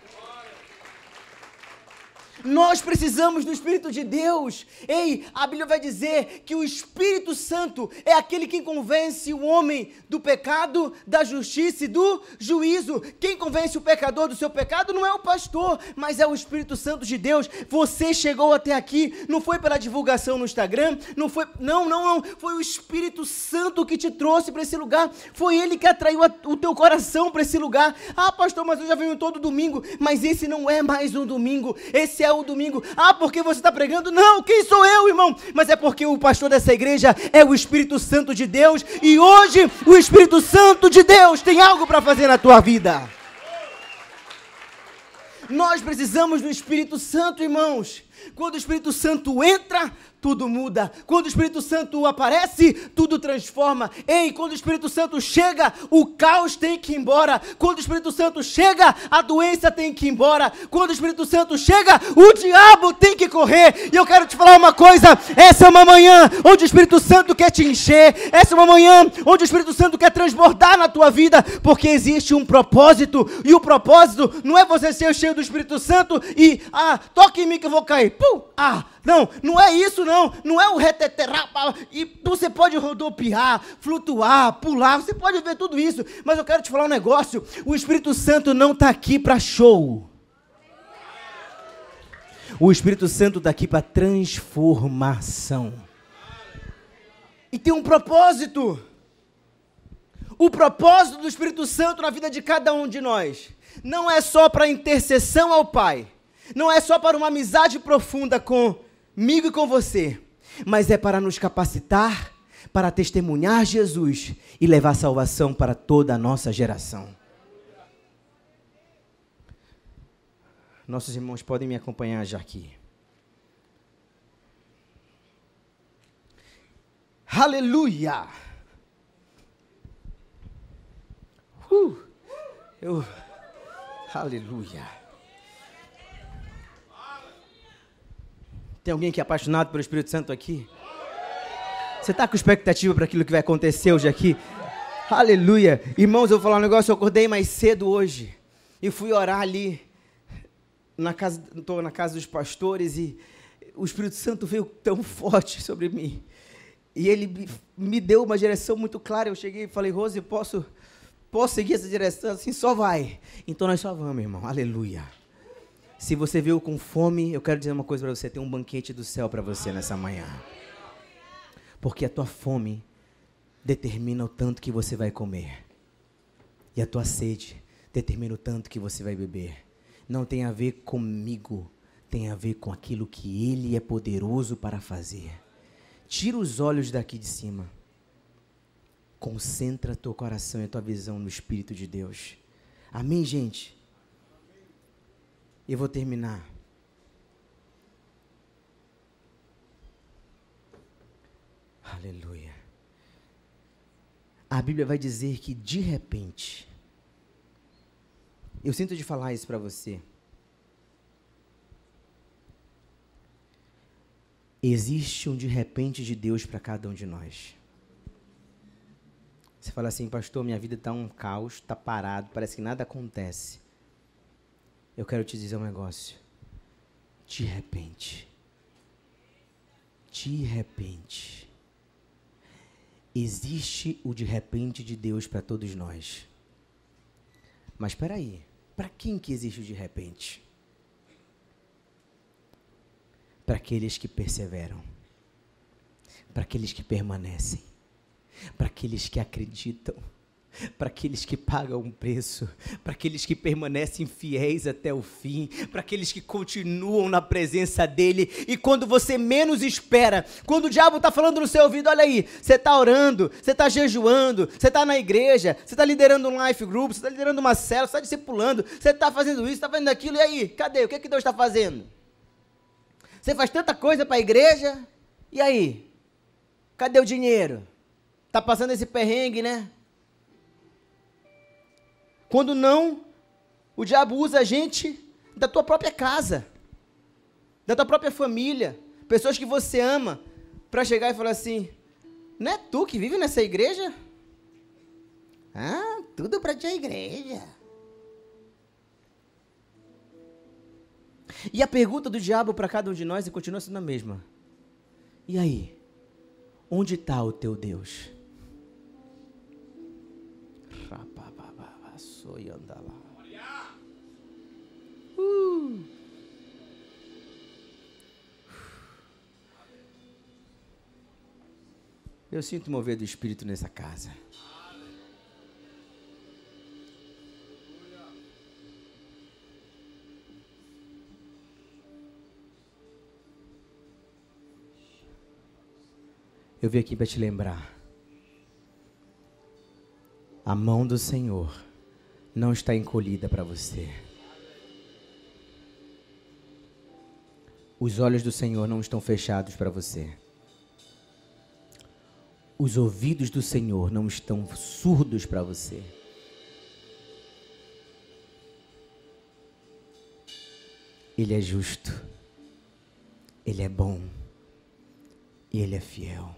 Nós precisamos do Espírito de Deus. Ei, a Bíblia vai dizer que o Espírito Santo é aquele que convence o homem do pecado, da justiça e do juízo. Quem convence o pecador do seu pecado não é o pastor, mas é o Espírito Santo de Deus. Você chegou até aqui, não foi pela divulgação no Instagram, não, foi o Espírito Santo que te trouxe para esse lugar, foi Ele que atraiu o teu coração para esse lugar. Ah, pastor, mas eu já venho todo domingo. Mas esse não é mais um domingo, esse é o domingo. Ah, porque você está pregando? Não, quem sou eu, irmão? Mas é porque o pastor dessa igreja é o Espírito Santo de Deus, e hoje o Espírito Santo de Deus tem algo para fazer na tua vida. Nós precisamos do Espírito Santo, irmãos. Quando o Espírito Santo entra, tudo muda. Quando o Espírito Santo aparece, tudo transforma. Ei, quando o Espírito Santo chega, o caos tem que ir embora. Quando o Espírito Santo chega, a doença tem que ir embora. Quando o Espírito Santo chega, o diabo tem que correr. E eu quero te falar uma coisa: essa é uma manhã onde o Espírito Santo quer te encher. Essa é uma manhã onde o Espírito Santo quer transbordar na tua vida, porque existe um propósito. E o propósito não é você ser cheio do Espírito Santo e, toque em mim que eu vou cair. Pum! Não é isso, não é o reteterá, e você pode rodopiar, flutuar, pular, você pode ver tudo isso, mas eu quero te falar um negócio: o Espírito Santo não está aqui para show, o Espírito Santo está aqui para transformação, e tem um propósito. O propósito do Espírito Santo na vida de cada um de nós não é só para intercessão ao Pai, não é só para uma amizade profunda comigo e com você, mas é para nos capacitar, para testemunhar Jesus e levar salvação para toda a nossa geração. Nossos irmãos podem me acompanhar já aqui. Aleluia! Aleluia! Tem alguém que é apaixonado pelo Espírito Santo aqui? Você está com expectativa para aquilo que vai acontecer hoje aqui? Aleluia! Irmãos, eu vou falar um negócio, eu acordei mais cedo hoje e fui orar ali, estou na casa dos pastores, e o Espírito Santo veio tão forte sobre mim. E ele me deu uma direção muito clara. Eu cheguei e falei: Rose, posso Posso seguir essa direção? Assim, só vai. Então nós só vamos, irmão. Aleluia. Se você veio com fome, eu quero dizer uma coisa para você. Tem um banquete do céu para você nessa manhã. Porque a tua fome determina o tanto que você vai comer. E a tua sede determina o tanto que você vai beber. Não tem a ver comigo. Tem a ver com aquilo que Ele é poderoso para fazer. Tira os olhos daqui de cima. Concentra teu coração e a tua visão no Espírito de Deus. Amém, gente? Eu vou terminar. Aleluia. A Bíblia vai dizer que de repente, eu sinto de falar isso para você. Existe um de repente de Deus para cada um de nós. Você fala assim, pastor, minha vida está um caos, está parado, parece que nada acontece. Eu quero te dizer um negócio. De repente, existe o de repente de Deus para todos nós. Mas espera aí, para quem que existe o de repente? Para aqueles que perseveram, para aqueles que permanecem, para aqueles que acreditam, para aqueles que pagam um preço, para aqueles que permanecem fiéis até o fim, para aqueles que continuam na presença dEle, e quando você menos espera, quando o diabo está falando no seu ouvido, olha aí, você está orando, você está jejuando, você está na igreja, você está liderando um life group, você está liderando uma célula, você está discipulando, você está fazendo isso, está fazendo aquilo, e aí, cadê? O que é que Deus está fazendo? Você faz tanta coisa para a igreja, e aí? Cadê o dinheiro? Está passando esse perrengue, né? Quando não, o diabo usa a gente da tua própria casa, da tua própria família, pessoas que você ama, para chegar e falar assim, não é tu que vive nessa igreja? Ah, tudo para ti é igreja. E a pergunta do diabo para cada um de nós continua sendo a mesma. E aí? Onde está o teu Deus? Eu sinto o mover do Espírito nessa casa. Eu vim aqui para te lembrar. A mão do Senhor não está encolhida para você. Os olhos do Senhor não estão fechados para você. Os ouvidos do Senhor não estão surdos para você. Ele é justo. Ele é bom. E Ele é fiel.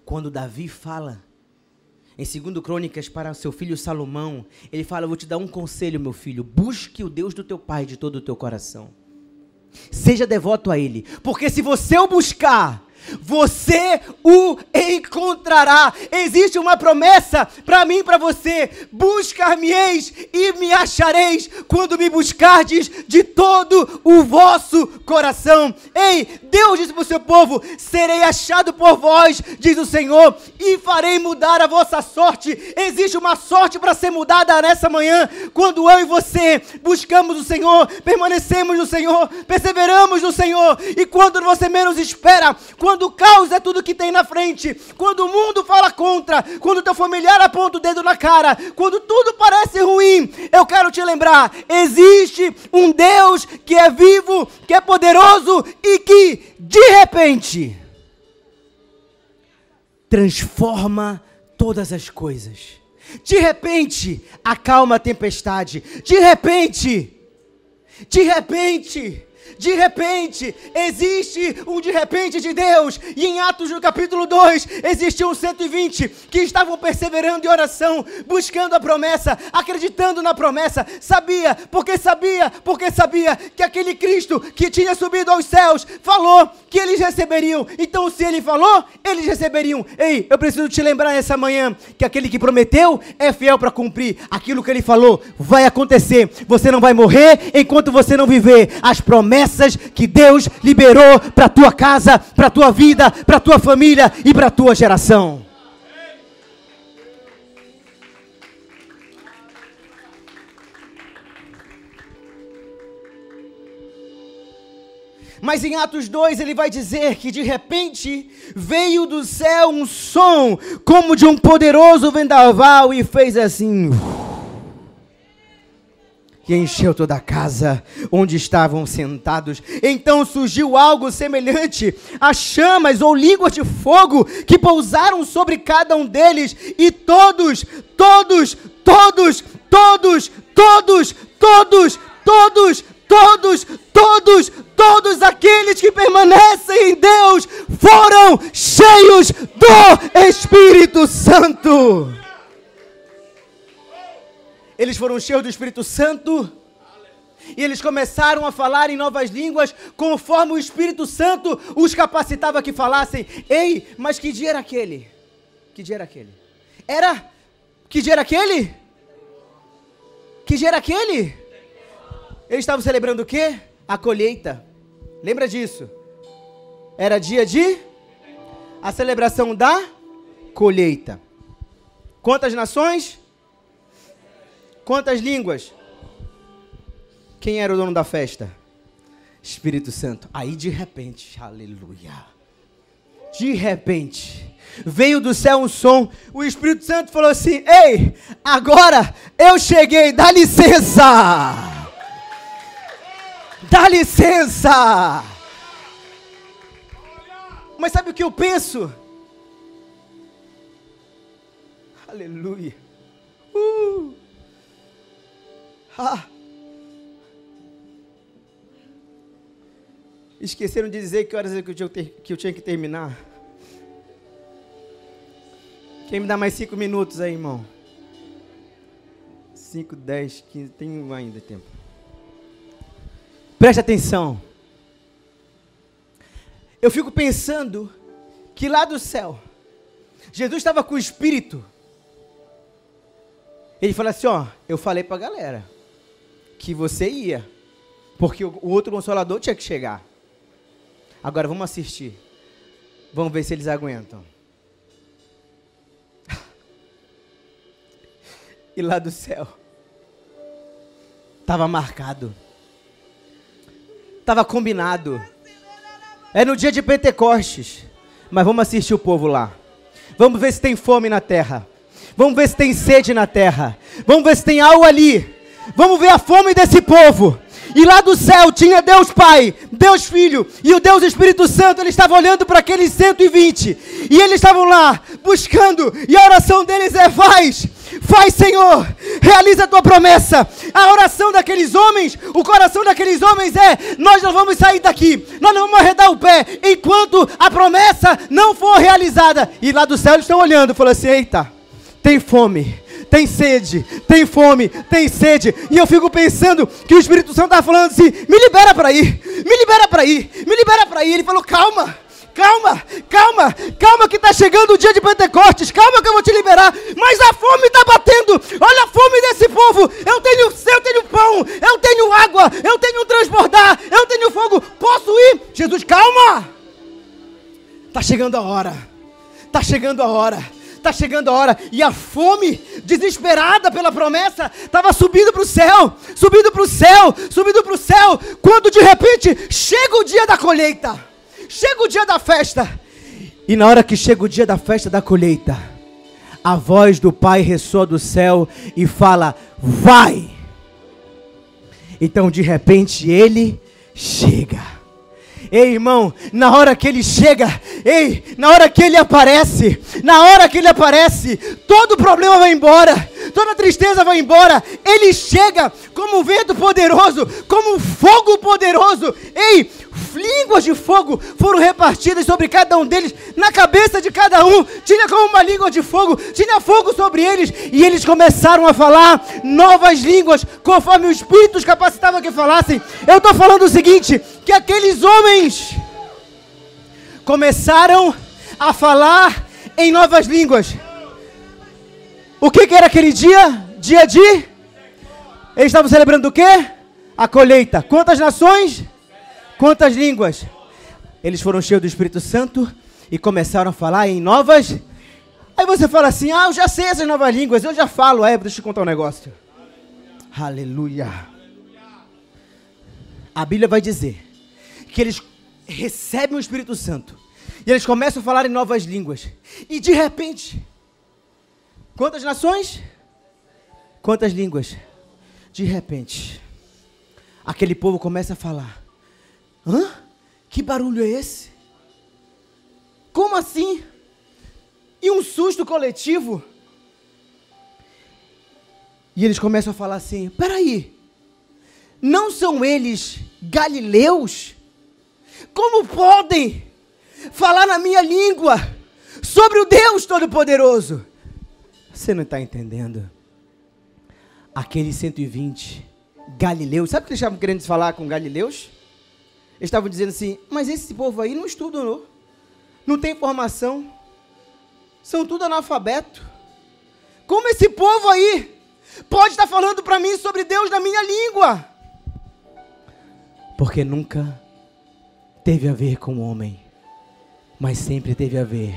Quando Davi fala em 2 Crônicas para seu filho Salomão, ele fala, eu vou te dar um conselho, meu filho, busque o Deus do teu pai de todo o teu coração. Seja devoto a Ele, porque se você o buscar, você o encontrará. Existe uma promessa para mim e para você: buscar-me-eis e me achareis quando me buscardes de todo o vosso coração. Ei, Deus disse para o seu povo: serei achado por vós, diz o Senhor, e farei mudar a vossa sorte. Existe uma sorte para ser mudada nessa manhã, quando eu e você buscamos o Senhor, permanecemos no Senhor, perseveramos no Senhor, e quando você menos espera, quando o caos é tudo que tem na frente, quando o mundo fala contra, quando o teu familiar aponta o dedo na cara, quando tudo parece ruim, eu quero te lembrar, existe um Deus que é vivo, que é poderoso e que, de repente, transforma todas as coisas. De repente, acalma a tempestade. De repente, de repente, existe um de repente de Deus. E em Atos no capítulo 2, existiam 120 que estavam perseverando em oração, buscando a promessa, acreditando na promessa. Sabia que aquele Cristo que tinha subido aos céus falou que eles receberiam. Então, se ele falou, eles receberiam. Ei, eu preciso te lembrar nessa manhã que aquele que prometeu é fiel para cumprir. Aquilo que ele falou vai acontecer. Você não vai morrer enquanto você não viver as promessas que Deus liberou para a tua casa, para a tua vida, para a tua família e para a tua geração. Mas em Atos 2 ele vai dizer que de repente veio do céu um som como de um poderoso vendaval e fez assim, e encheu toda a casa onde estavam sentados. Então surgiu algo semelhante a chamas ou línguas de fogo que pousaram sobre cada um deles, e todos aqueles que permanecem em Deus foram cheios do Espírito Santo. Eles foram cheios do Espírito Santo e eles começaram a falar em novas línguas conforme o Espírito Santo os capacitava que falassem. Ei, mas que dia era aquele? Que dia era aquele? Que dia era aquele? Que dia era aquele? Eles estavam celebrando o quê? A colheita. Lembra disso? Era dia de a celebração da colheita. Quantas nações? Quantas línguas? Quem era o dono da festa? Espírito Santo. Aí de repente, aleluia, de repente, veio do céu um som. O Espírito Santo falou assim: ei, agora eu cheguei, dá licença. Dá licença. Mas sabe o que eu penso? Aleluia. Esqueceram de dizer que horas que eu tinha que terminar. Quem me dá mais 5 minutos aí, irmão? 5, 10, 15, tem ainda tempo. Preste atenção. Eu fico pensando que lá do céu, Jesus estava com o Espírito. Ele falou assim, ó, eu falei para a galera que você ia, porque o outro Consolador tinha que chegar. Agora vamos assistir. Vamos ver se eles aguentam. E lá do céu, estava marcado. Estava combinado. É no dia de Pentecostes. Mas vamos assistir o povo lá. Vamos ver se tem fome na terra. Vamos ver se tem sede na terra. Vamos ver se tem algo ali. Vamos ver a fome desse povo. E lá do céu tinha Deus Pai, Deus Filho e o Deus Espírito Santo. Eles estavam olhando para aqueles 120. E eles estavam lá buscando. E a oração deles é: faz Senhor, realiza a tua promessa. A oração daqueles homens, o coração daqueles homens é: nós não vamos sair daqui, nós não vamos arredar o pé enquanto a promessa não for realizada. E lá do céu eles estão olhando e falando assim: eita, tem fome, tem sede, tem fome, tem sede. E eu fico pensando que o Espírito Santo está falando assim: me libera para ir, me libera para ir, me libera para ir. Ele falou: calma, que está chegando o dia de Pentecostes, calma que eu vou te liberar. Mas a fome está batendo, olha a fome desse povo. Eu tenho pão, eu tenho água, eu tenho transbordar, eu tenho fogo, posso ir? Jesus, calma, está chegando a hora, está chegando a hora. Está chegando a hora, e a fome, desesperada pela promessa, estava subindo para o céu, quando de repente chega o dia da colheita, chega o dia da festa. E na hora que chega o dia da festa da colheita, a voz do Pai ressoa do céu e fala: vai. Então de repente ele chega. Ei, irmão, na hora que ele chega, na hora que ele aparece, todo problema vai embora, toda tristeza vai embora. Ele chega como um vento poderoso, como um fogo poderoso. Ei, línguas de fogo foram repartidas sobre cada um deles. Na cabeça de cada um tinha como uma língua de fogo, tinha fogo sobre eles. E eles começaram a falar novas línguas, conforme o Espírito os capacitava que falassem. Eu estou falando o seguinte, que aqueles homens começaram a falar em novas línguas. O que era aquele dia? Dia de... Eles estavam celebrando o quê? A colheita. Quantas nações? Quantas línguas? Eles foram cheios do Espírito Santo e começaram a falar em novas... Aí você fala assim, eu já sei essas novas línguas, eu já falo. Deixa eu te contar um negócio. Aleluia. A Bíblia vai dizer que eles recebem o Espírito Santo e eles começam a falar em novas línguas. E de repente, quantas nações? Quantas línguas? De repente, aquele povo começa a falar. Que barulho é esse? Como assim? E um susto coletivo. E eles começam a falar assim, peraí, não são eles galileus? Como podem falar na minha língua sobre o Deus Todo-Poderoso? Você não está entendendo. Aqueles 120 galileus, sabe o que eles estavam querendo falar com galileus? Eles estavam dizendo assim, mas esse povo aí não estuda, não tem formação, são tudo analfabeto. Como esse povo aí pode estar falando para mim sobre Deus na minha língua? Porque nunca teve a ver com o homem, mas sempre teve a ver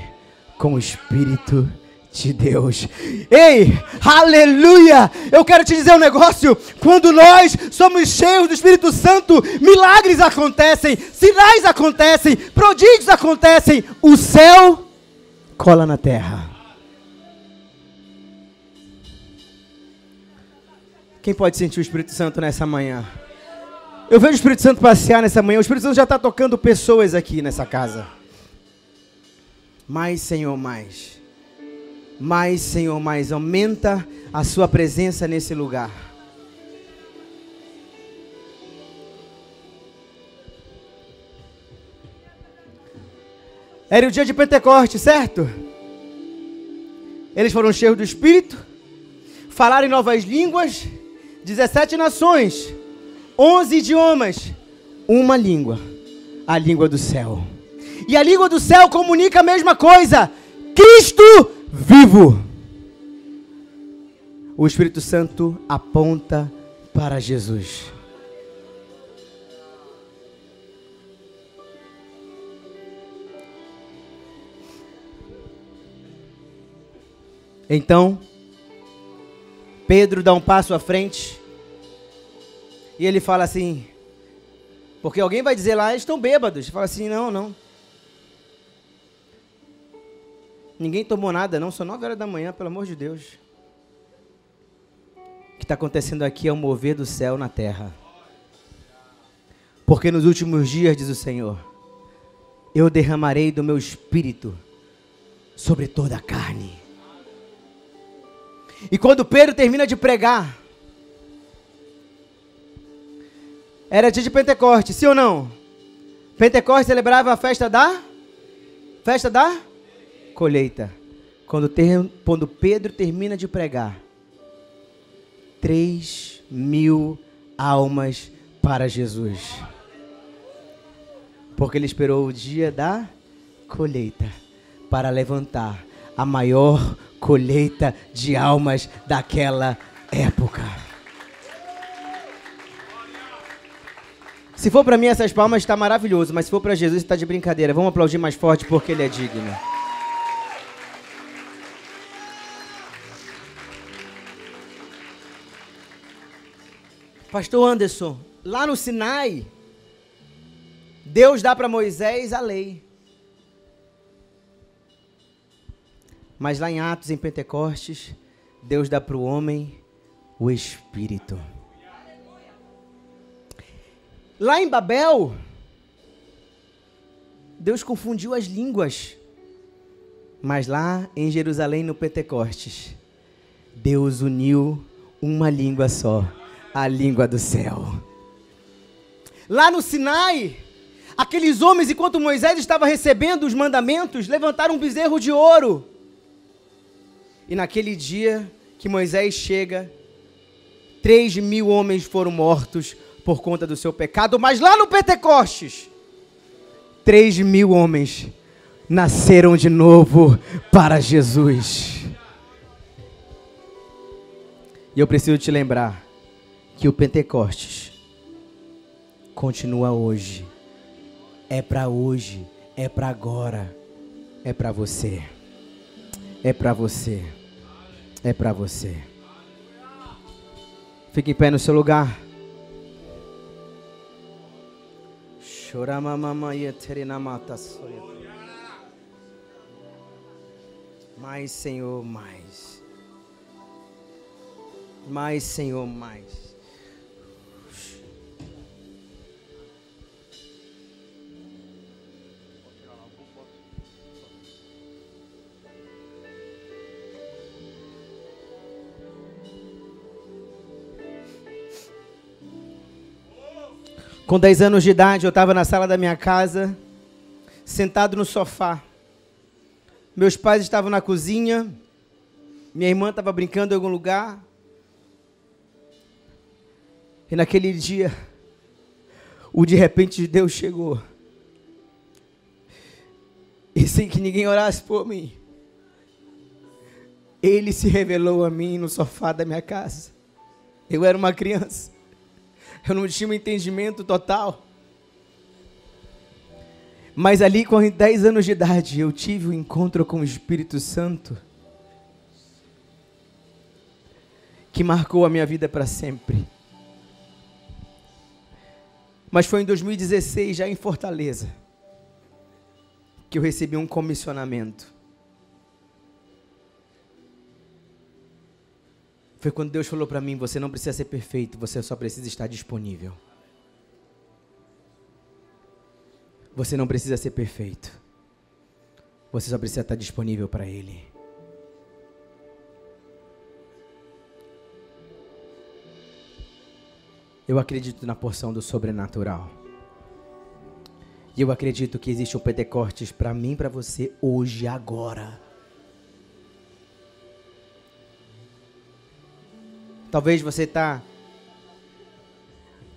com o Espírito de Deus. Ei, aleluia! Eu quero te dizer um negócio. Quando nós somos cheios do Espírito Santo, milagres acontecem, sinais acontecem, prodígios acontecem. O céu cola na terra. Quem pode sentir o Espírito Santo nessa manhã? Eu vejo o Espírito Santo passear nessa manhã. O Espírito Santo já está tocando pessoas aqui nessa casa. Mais, Senhor, mais. Mais, Senhor, mais. Aumenta a sua presença nesse lugar. Era o dia de Pentecostes, certo? Eles foram cheios do Espírito, falaram em novas línguas, 17 nações, 11 idiomas, uma língua, a língua do céu. E a língua do céu comunica a mesma coisa, Cristo vivo. O Espírito Santo aponta para Jesus. Então, Pedro dá um passo à frente e ele fala assim, porque alguém vai dizer lá, eles estão bêbados. Ele fala assim, não. Ninguém tomou nada, não, são 9 horas da manhã, pelo amor de Deus. O que está acontecendo aqui é o mover do céu na terra. Porque nos últimos dias, diz o Senhor, eu derramarei do meu espírito sobre toda a carne. E quando Pedro termina de pregar, era dia de Pentecostes, sim ou não? Pentecostes celebrava a festa da colheita. Quando Pedro termina de pregar, 3.000 almas para Jesus. Porque ele esperou o dia da colheita para levantar a maior colheita de almas daquela época. Se for para mim essas palmas está maravilhoso, mas se for para Jesus está de brincadeira. Vamos aplaudir mais forte porque ele é digno. Pastor Anderson, lá no Sinai, Deus dá para Moisés a lei. Mas lá em Atos, em Pentecostes, Deus dá para o homem o Espírito. Lá em Babel, Deus confundiu as línguas. Mas lá em Jerusalém, no Pentecostes, Deus uniu uma língua só, a língua do céu. Lá no Sinai, aqueles homens, enquanto Moisés estava recebendo os mandamentos, levantaram um bezerro de ouro. E naquele dia que Moisés chega, 3.000 homens foram mortos por conta do seu pecado. Mas lá no Pentecostes, 3.000 homens nasceram de novo para Jesus. E eu preciso te lembrar que o Pentecostes continua hoje. É para hoje, é para agora, é para você. É para você. É para você. Fique em pé no seu lugar. Mais, Senhor, mais. Mais, Senhor, mais. Com 10 anos de idade, eu estava na sala da minha casa, sentado no sofá. Meus pais estavam na cozinha, minha irmã estava brincando em algum lugar. E naquele dia, o de repente de Deus chegou. E sem que ninguém orasse por mim, Ele se revelou a mim no sofá da minha casa. Eu era uma criança. Eu não tinha um entendimento total. Mas ali com 10 anos de idade, eu tive um encontro com o Espírito Santo que marcou a minha vida para sempre. Mas foi em 2016, já em Fortaleza, que eu recebi um comissionamento. Foi quando Deus falou para mim: você não precisa ser perfeito, você só precisa estar disponível. Você não precisa ser perfeito, você só precisa estar disponível para Ele. Eu acredito na porção do sobrenatural. E eu acredito que existe um Pentecostes para mim e para você hoje, agora. Talvez você está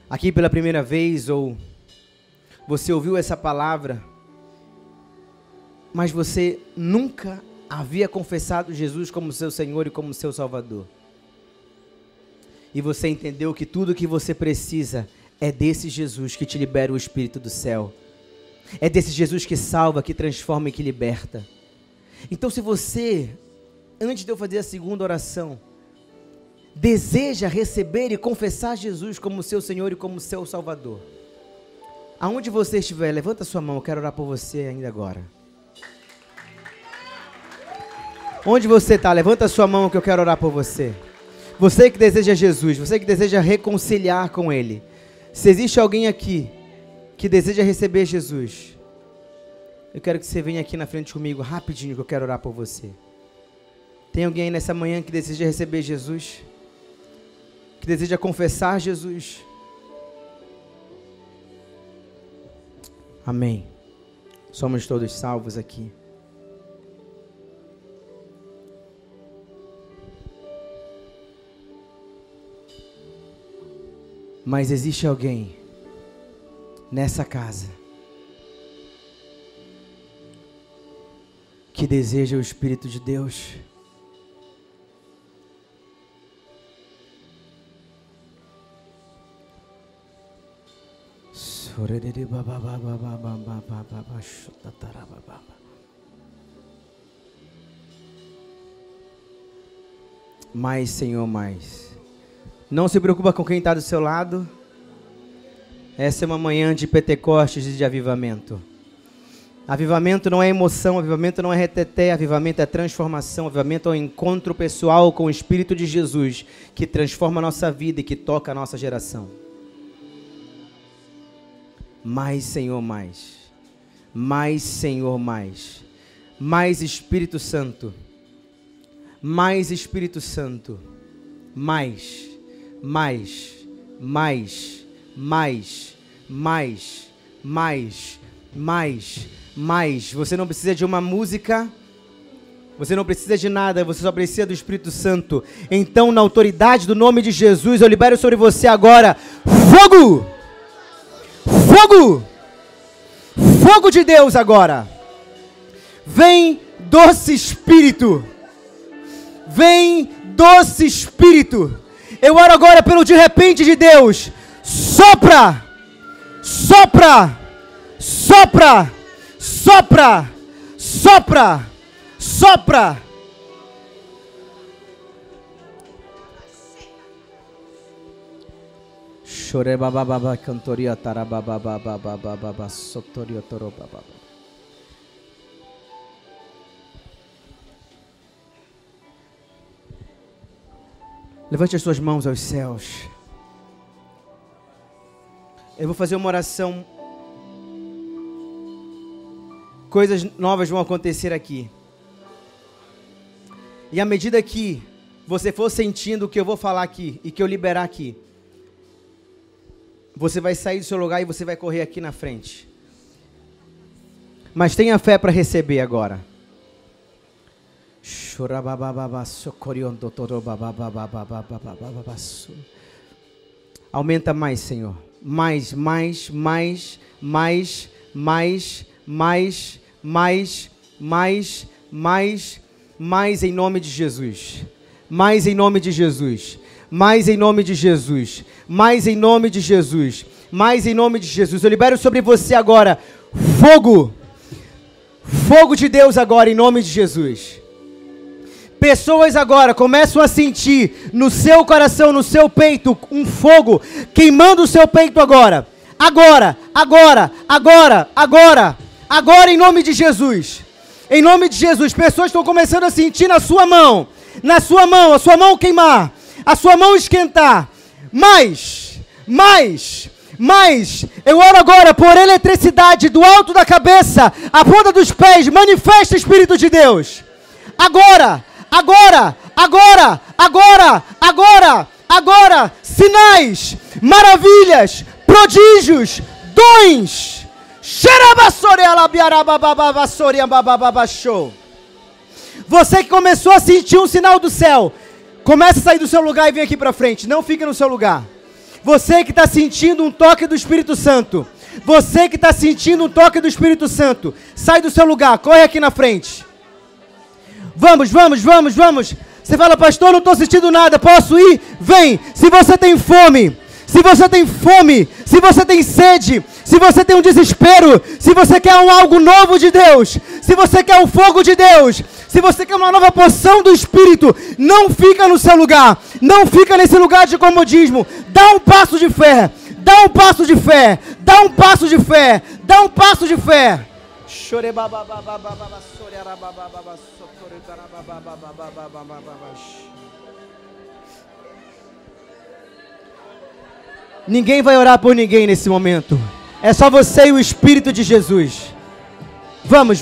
aqui pela primeira vez, ou você ouviu essa palavra, mas você nunca havia confessado Jesus como seu Senhor e como seu Salvador. E você entendeu que tudo que você precisa é desse Jesus que te libera o Espírito do céu. É desse Jesus que salva, que transforma e que liberta. Então, se você, antes de eu fazer a segunda oração, deseja receber e confessar Jesus como seu Senhor e como seu Salvador, aonde você estiver, levanta sua mão, eu quero orar por você ainda agora. Onde você está, levanta sua mão que eu quero orar por você. Você que deseja Jesus, você que deseja reconciliar com Ele. Se existe alguém aqui que deseja receber Jesus, eu quero que você venha aqui na frente comigo, rapidinho, que eu quero orar por você. Tem alguém aí nessa manhã que deseja receber Jesus? Que deseja confessar Jesus? Amém. Somos todos salvos aqui. Mas existe alguém nessa casa que deseja o Espírito de Deus. Mais, Senhor, mais. Não se preocupa com quem está do seu lado. Essa é uma manhã de Pentecostes e de avivamento. Avivamento não é emoção, avivamento não é reteté, avivamento é transformação, avivamento é um encontro pessoal com o Espírito de Jesus, que transforma a nossa vida e que toca a nossa geração. Mais, Senhor, mais. Mais, Senhor, mais. Mais Espírito Santo. Mais Espírito Santo. Mais. Você não precisa de uma música, você não precisa de nada, você só precisa do Espírito Santo. Então, na autoridade do nome de Jesus, eu libero sobre você agora fogo! Fogo! Fogo de Deus agora! Vem, doce Espírito! Vem, doce Espírito! Eu oro agora pelo de repente de Deus. Sopra! Sopra! Sopra! Sopra! Sopra! Sopra! Chore babababa cantoria tarababababababa sotoria torobaba. Levante as suas mãos aos céus. Eu vou fazer uma oração. Coisas novas vão acontecer aqui. E à medida que você for sentindo o que eu vou falar aqui e que eu liberar aqui, você vai sair do seu lugar e você vai correr aqui na frente. Mas tenha fé para receber agora. Aumenta mais, Senhor. Mais, em nome de Jesus. Mais em nome de Jesus. Mais em nome de Jesus. Mais em nome de Jesus. Mais em nome de Jesus. Eu libero sobre você agora fogo. Fogo de Deus agora em nome de Jesus. Pessoas agora começam a sentir no seu coração, no seu peito, um fogo queimando o seu peito agora. Agora, em nome de Jesus. Em nome de Jesus, pessoas estão começando a sentir a sua mão queimar, a sua mão esquentar. Mais, eu oro agora por eletricidade do alto da cabeça, a ponta dos pés, manifesta o Espírito de Deus. Agora, sinais, maravilhas, prodígios, dons. Você que começou a sentir um sinal do céu, começa a sair do seu lugar e vem aqui para frente, não fica no seu lugar. Você que está sentindo um toque do Espírito Santo, sai do seu lugar, corre aqui na frente. Vamos. Você fala, pastor, não estou sentindo nada, posso ir? Vem. Se você tem fome, se você tem sede, se você tem um desespero, se você quer algo novo de Deus, se você quer o fogo de Deus, se você quer uma nova porção do Espírito, não fica no seu lugar, não fica nesse lugar de comodismo, dá um passo de fé. Ninguém vai orar por ninguém nesse momento. É só você e o Espírito de Jesus. Vamos.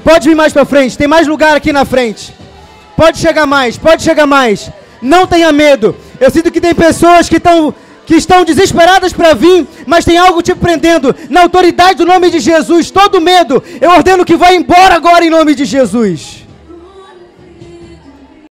Pode vir mais para frente. Tem mais lugar aqui na frente. Pode chegar mais. Não tenha medo. Eu sinto que tem pessoas que estão desesperadas para vir, mas tem algo te prendendo. Na autoridade do nome de Jesus, todo medo, eu ordeno que vá embora agora em nome de Jesus.